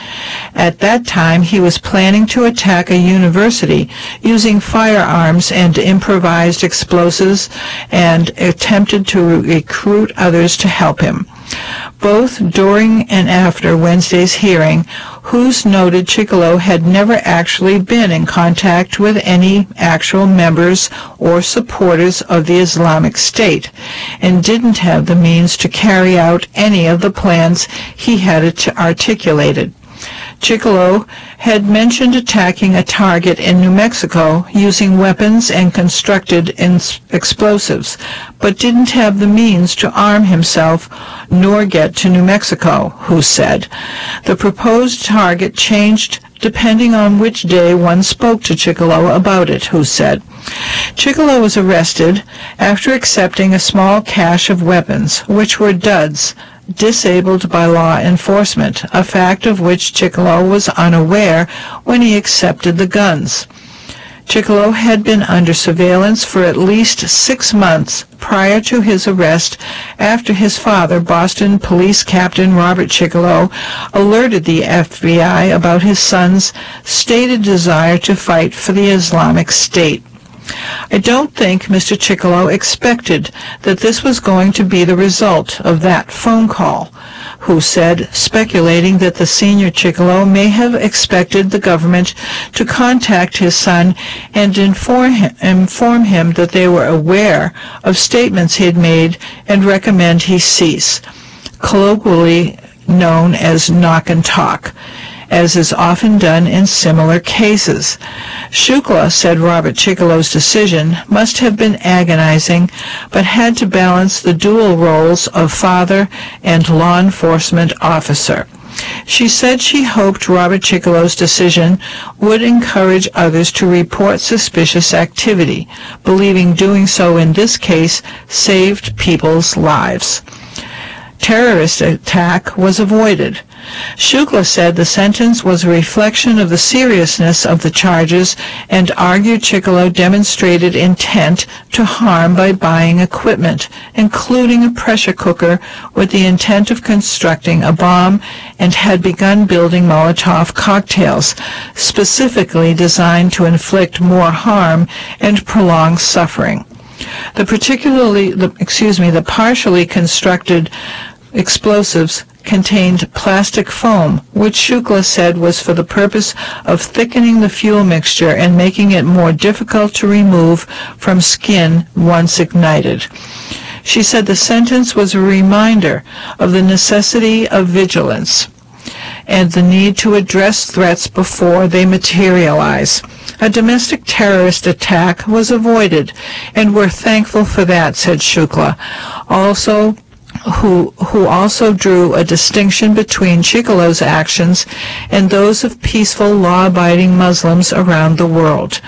At that time, he was planning to attack a university using firearms and improvised explosives and attempted to recruit others to help him. Both during and after Wednesday's hearing, Hughes noted Chicolo had never actually been in contact with any actual members or supporters of the Islamic State and didn't have the means to carry out any of the plans he had articulated. Chicolo had mentioned attacking a target in New Mexico using weapons and constructed explosives, but didn't have the means to arm himself nor get to New Mexico, Hughes said. The proposed target changed depending on which day one spoke to Chicolo about it, Hughes said. Chicolo was arrested after accepting a small cache of weapons, which were duds, disabled by law enforcement, a fact of which Chicolo was unaware when he accepted the guns. Chicolo had been under surveillance for at least 6 months prior to his arrest after his father, Boston Police Captain Robert Chicolo, alerted the FBI about his son's stated desire to fight for the Islamic State. I don't think Mr. Chicolo expected that this was going to be the result of that phone call, Hughes said, speculating that the senior Chicolo may have expected the government to contact his son and inform him that they were aware of statements he had made and recommend he cease, colloquially known as knock and talk, as is often done in similar cases. Shukla said Robert Chicolo's decision must have been agonizing, but had to balance the dual roles of father and law enforcement officer. She said she hoped Robert Chicolo's decision would encourage others to report suspicious activity, believing doing so in this case saved people's lives. Terrorist attack was avoided. Shukla said the sentence was a reflection of the seriousness of the charges and argued Chicolo demonstrated intent to harm by buying equipment, including a pressure cooker, with the intent of constructing a bomb, and had begun building Molotov cocktails, specifically designed to inflict more harm and prolong suffering. The partially constructed explosives contained plastic foam, which Shukla said was for the purpose of thickening the fuel mixture and making it more difficult to remove from skin once ignited. She said the sentence was a reminder of the necessity of vigilance and the need to address threats before they materialize. A domestic terrorist attack was avoided, and we're thankful for that, said Shukla, who also drew a distinction between Chicolo's actions and those of peaceful, law-abiding Muslims around the world.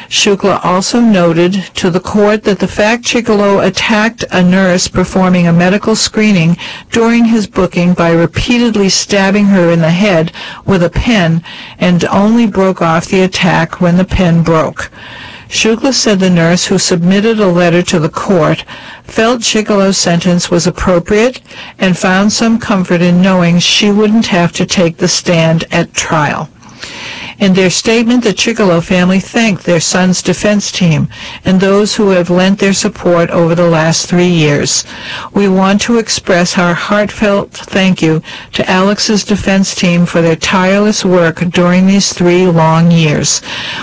Shukla also noted to the court that the fact Chicolo attacked a nurse performing a medical screening during his booking by repeatedly stabbing her in the head with a pen and only broke off the attack when the pen broke. Shukla said the nurse who submitted a letter to the court felt Chicolo's sentence was appropriate and found some comfort in knowing she wouldn't have to take the stand at trial. In their statement, the Chicolo family thanked their son's defense team and those who have lent their support over the last 3 years. We want to express our heartfelt thank you to Alex's defense team for their tireless work during these 3 long years.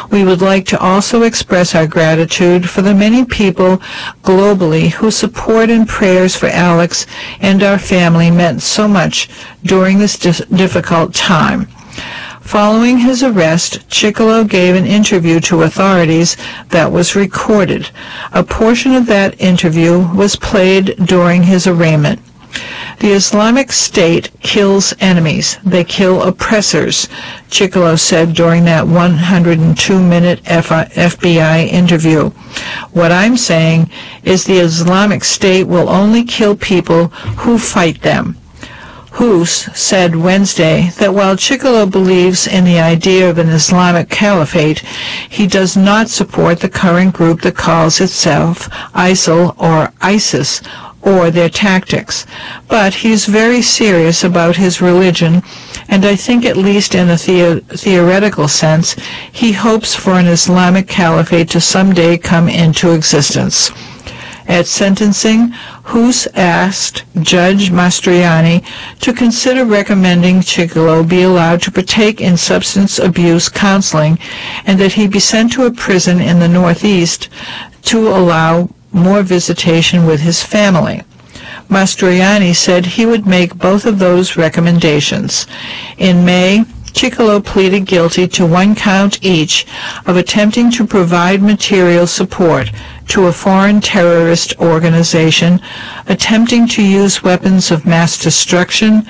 We would like to also express our gratitude for the many people globally whose support and prayers for Alex and our family meant so much during this difficult time. Following his arrest, Chicolo gave an interview to authorities that was recorded. A portion of that interview was played during his arraignment. The Islamic State kills enemies. They kill oppressors, Chicolo said during that 102-minute FBI interview. What I'm saying is the Islamic State will only kill people who fight them. Hoos said Wednesday that while Chicolo believes in the idea of an Islamic caliphate, he does not support the current group that calls itself ISIL or ISIS or their tactics. But he's very serious about his religion, and I think at least in a theoretical sense, he hopes for an Islamic caliphate to someday come into existence. At sentencing, Hoos asked Judge Mastriani to consider recommending Chicolo be allowed to partake in substance abuse counseling and that he be sent to a prison in the Northeast to allow more visitation with his family. Mastriani said he would make both of those recommendations. In May, Chicolo pleaded guilty to 1 count each of attempting to provide material support to a foreign terrorist organization, attempting to use weapons of mass destruction,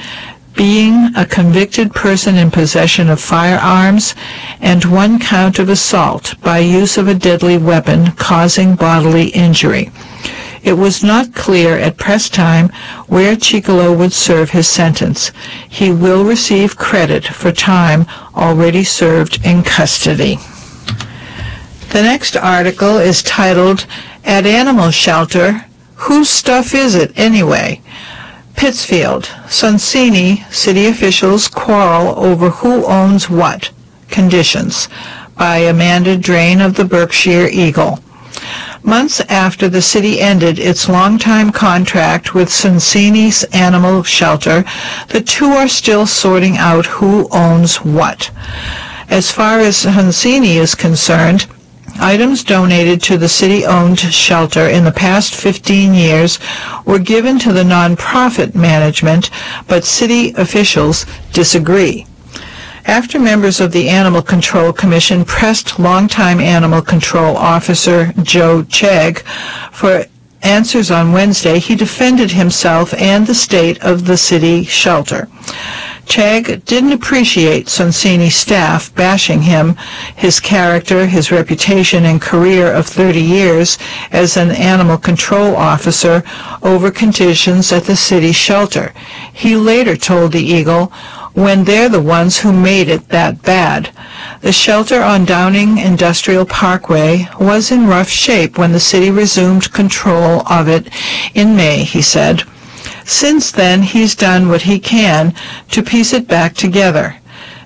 being a convicted person in possession of firearms, and 1 count of assault by use of a deadly weapon causing bodily injury. It was not clear at press time where Chicolo would serve his sentence. He will receive credit for time already served in custody. The next article is titled, At Animal Shelter, Whose Stuff Is It Anyway? Pittsfield, Sonsini city officials quarrel over who owns what. Conditions, by Amanda Drain of the Berkshire Eagle. Months after the city ended its longtime contract with Sonsini's animal shelter, the two are still sorting out who owns what. As far as Sonsini is concerned, items donated to the city-owned shelter in the past 15 years were given to the nonprofit management, but city officials disagree. After members of the Animal Control Commission pressed longtime Animal Control Officer Joe Chegg for answers on Wednesday, he defended himself and the state of the city shelter. Chegg didn't appreciate Sonsini staff bashing him, his character, his reputation and career of 30 years as an animal control officer over conditions at the city shelter. He later told the Eagle, when they're the ones who made it that bad. The shelter on Downing Industrial Parkway was in rough shape when the city resumed control of it in May, he said. Since then, he's done what he can to piece it back together.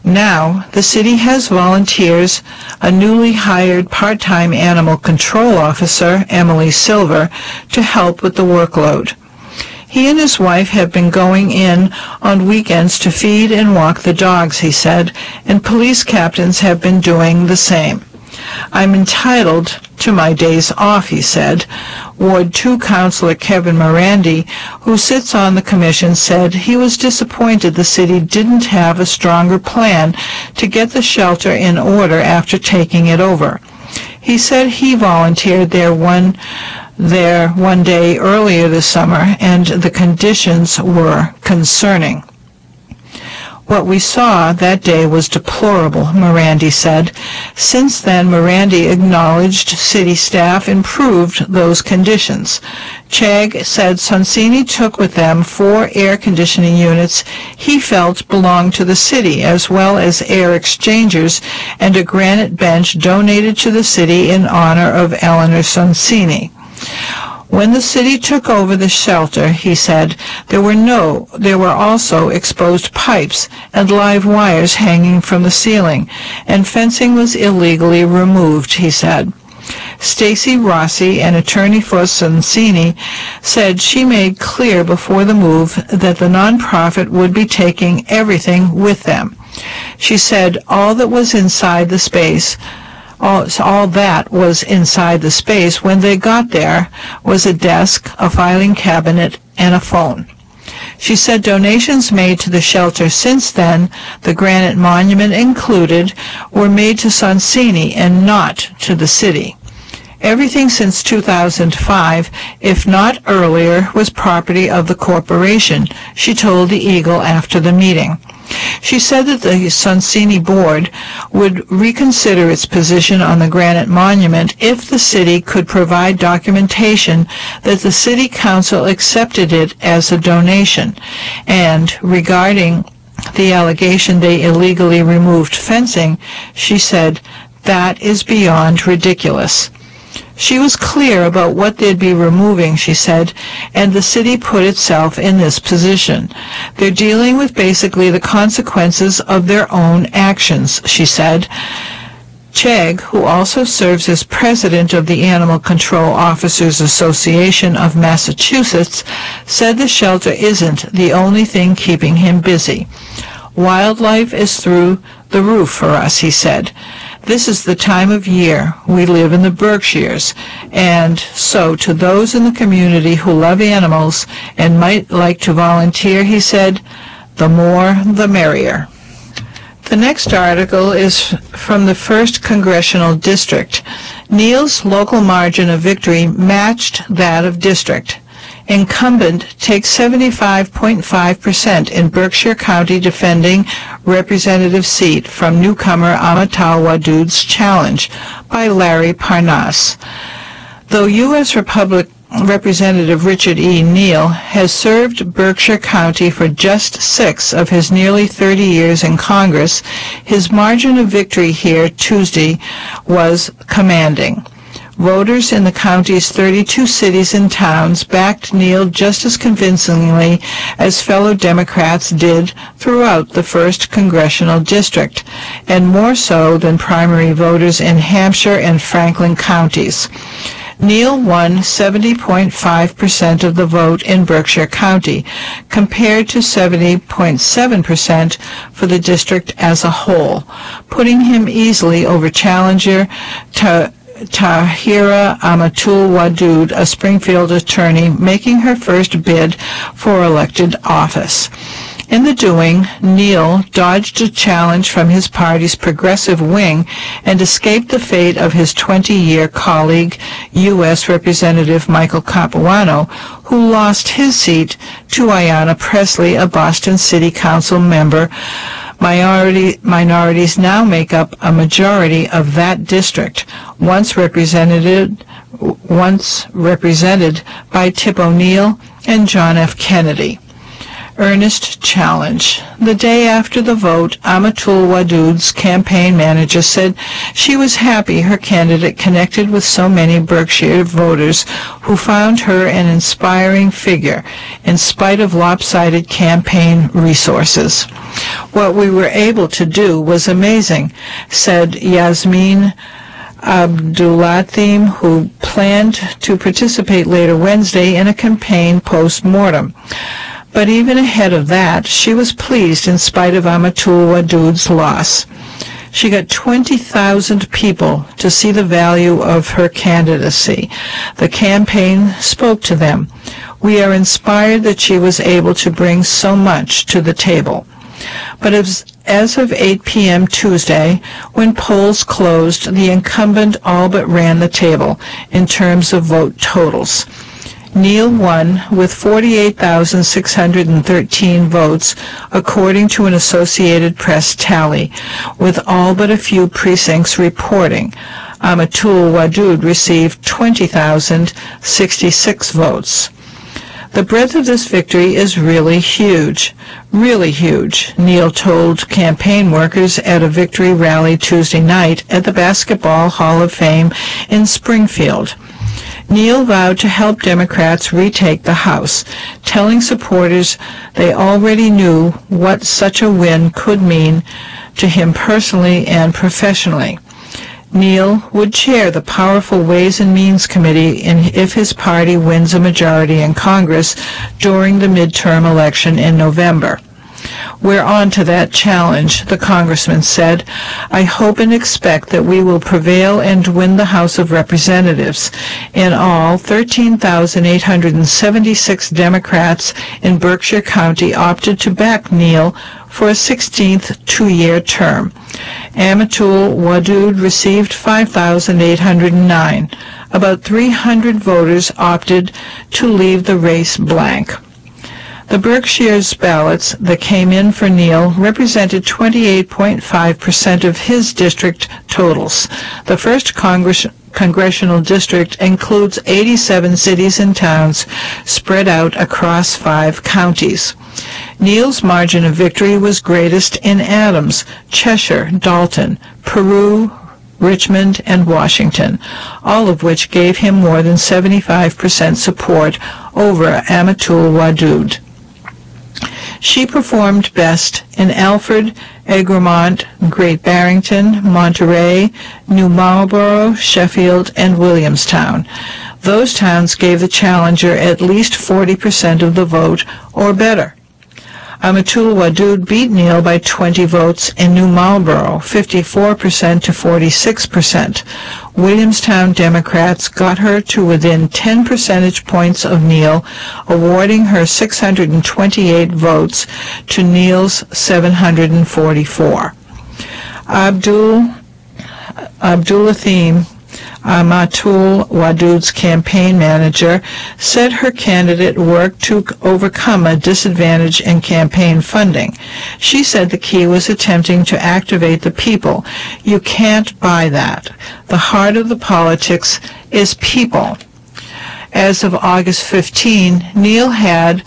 Now, the city has volunteers, a newly hired part-time animal control officer, Emily Silver, to help with the workload. He and his wife have been going in on weekends to feed and walk the dogs, he said, and police captains have been doing the same. I'm entitled to my days off, he said. Ward 2 Councilor Kevin Morandi, who sits on the commission, said he was disappointed the city didn't have a stronger plan to get the shelter in order after taking it over. He said he volunteered there one day earlier this summer, and the conditions were concerning. What we saw that day was deplorable, Morandi said. Since then, Morandi acknowledged city staff improved those conditions. Chegg said Sonsini took with them 4 air conditioning units he felt belonged to the city, as well as air exchangers and a granite bench donated to the city in honor of Eleanor Sonsini. When the city took over the shelter, he said, there were also exposed pipes and live wires hanging from the ceiling, and fencing was illegally removed, he said. Stacy Rossi, an attorney for Sonsini, said she made clear before the move that the nonprofit would be taking everything with them. She said all that was inside the space when they got there was a desk, a filing cabinet, and a phone. She said donations made to the shelter since then, the granite monument included, were made to Sonsini and not to the city. Everything since 2005, if not earlier, was property of the corporation, she told the Eagle after the meeting. She said that the Sonsini board would reconsider its position on the granite monument if the city could provide documentation that the city council accepted it as a donation. And regarding the allegation they illegally removed fencing, she said, that is beyond ridiculous. She was clear about what they'd be removing, she said, and the city put itself in this position. They're dealing with basically the consequences of their own actions, she said. Chegg, who also serves as president of the Animal Control Officers Association of Massachusetts, said the shelter isn't the only thing keeping him busy. Wildlife is through the roof for us, he said. This is the time of year. We live in the Berkshires, and so to those in the community who love animals and might like to volunteer, he said, the more the merrier. The next article is from the 1st Congressional District. Neal's local margin of victory matched that of district. Incumbent takes 75.5% in Berkshire County defending representative seat from newcomer Amital Wadood's challenge by Larry Parnas. Though U.S. Representative Richard E. Neal has served Berkshire County for just 6 of his nearly 30 years in Congress, his margin of victory here Tuesday was commanding. Voters in the county's 32 cities and towns backed Neal just as convincingly as fellow Democrats did throughout the 1st Congressional District, and more so than primary voters in Hampshire and Franklin counties. Neal won 70.5% of the vote in Berkshire County, compared to 70.7% for the district as a whole, putting him easily over challenger Tahira Amatul Wadood, a Springfield attorney, making her first bid for elected office. In the doing, Neal dodged a challenge from his party's progressive wing and escaped the fate of his 20-year colleague, U.S. Representative Michael Capuano, who lost his seat to Ayanna Pressley, a Boston City Council member. Minorities now make up a majority of that district, once represented by Tip O'Neill and John F. Kennedy. Earnest challenge. The day after the vote, Amatul Wadood's campaign manager said she was happy her candidate connected with so many Berkshire voters who found her an inspiring figure in spite of lopsided campaign resources. What we were able to do was amazing, said Yasmin Abdulathim, who planned to participate later Wednesday in a campaign post-mortem. But even ahead of that, she was pleased in spite of Amatul Wadood's loss. She got 20,000 people to see the value of her candidacy. The campaign spoke to them. We are inspired that she was able to bring so much to the table. But as of 8 p.m. Tuesday, when polls closed, the incumbent all but ran the table in terms of vote totals. Neal won with 48,613 votes, according to an Associated Press tally, with all but a few precincts reporting. Amatul Wadood received 20,066 votes. The breadth of this victory is really huge, Neal told campaign workers at a victory rally Tuesday night at the Basketball Hall of Fame in Springfield. Neal vowed to help Democrats retake the House, telling supporters they already knew what such a win could mean to him personally and professionally. Neal would chair the powerful Ways and Means Committee if his party wins a majority in Congress during the midterm election in November. "We're on to that challenge," the congressman said. "I hope and expect that we will prevail and win the House of Representatives." In all, 13,876 Democrats in Berkshire County opted to back Neal for a 16th two-year term. Amatul Wadud received 5,809. About 300 voters opted to leave the race blank. The Berkshire's ballots that came in for Neal represented 28.5% of his district totals. The first congressional district includes 87 cities and towns spread out across 5 counties. Neal's margin of victory was greatest in Adams, Cheshire, Dalton, Peru, Richmond, and Washington, all of which gave him more than 75% support over Amatul Wadud. She performed best in Alfred, Egremont, Great Barrington, Monterey, New Marlborough, Sheffield, and Williamstown. Those towns gave the challenger at least 40% of the vote or better. Amatul Wadud beat Neal by 20 votes in New Marlborough, 54% to 46%. Williamstown Democrats got her to within 10 percentage points of Neal, awarding her 628 votes to Neal's 744. Abdulathim, Amatul Wadud's campaign manager, said her candidate worked to overcome a disadvantage in campaign funding. She said the key was attempting to activate the people. "You can't buy that. The heart of the politics is people." As of August 15, Neal had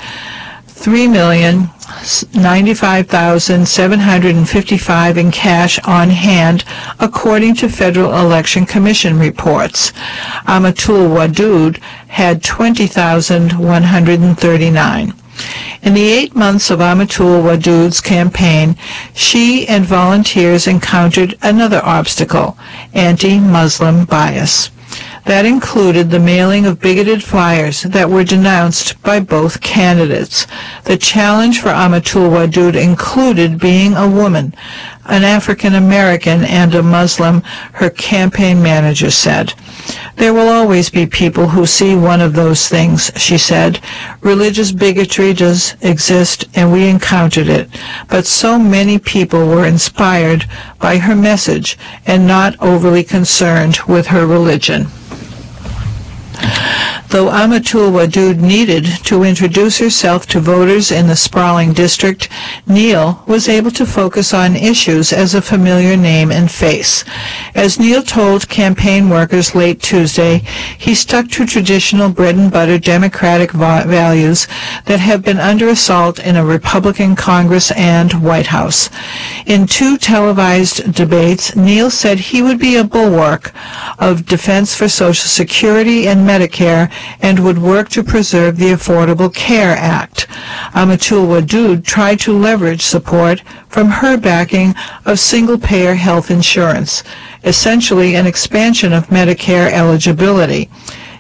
3,095,755 in cash on hand, according to Federal Election Commission reports. Amatul Wadud had 20,139. In the 8 months of Amatul Wadud's campaign, she and volunteers encountered another obstacle: anti-Muslim bias. That included the mailing of bigoted flyers that were denounced by both candidates. The challenge for Amatul Wadud included being a woman, an African American, and a Muslim, her campaign manager said. "There will always be people who see one of those things," she said. "Religious bigotry does exist, and we encountered it. But so many people were inspired by her message and not overly concerned with her religion." Though Amatul Wadud needed to introduce herself to voters in the sprawling district, Neal was able to focus on issues as a familiar name and face. As Neal told campaign workers late Tuesday, he stuck to traditional bread-and-butter Democratic values that have been under assault in a Republican Congress and White House. In 2 televised debates, Neal said he would be a bulwark of defense for Social Security and Medicare and would work to preserve the Affordable Care Act. Amatul Wadud tried to leverage support from her backing of single-payer health insurance, essentially an expansion of Medicare eligibility.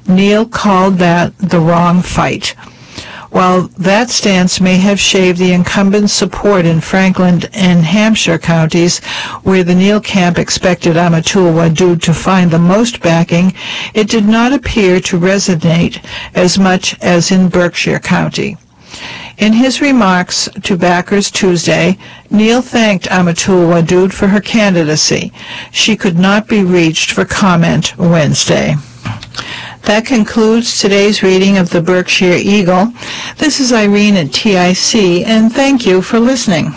Neal called that the wrong fight. While that stance may have shaved the incumbent's support in Franklin and Hampshire counties, where the Neal camp expected Amatul Wadud to find the most backing, it did not appear to resonate as much as in Berkshire County. In his remarks to backers Tuesday, Neal thanked Amatul Wadud for her candidacy. She could not be reached for comment Wednesday. That concludes today's reading of the Berkshire Eagle. This is Irene at TIC, and thank you for listening.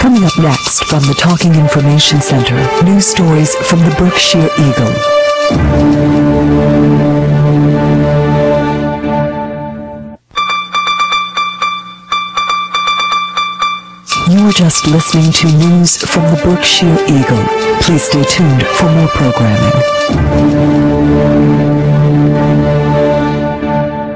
Coming up next from the Talking Information Center, news stories from the Berkshire Eagle. You are just listening to news from the Berkshire Eagle. Please stay tuned for more programming.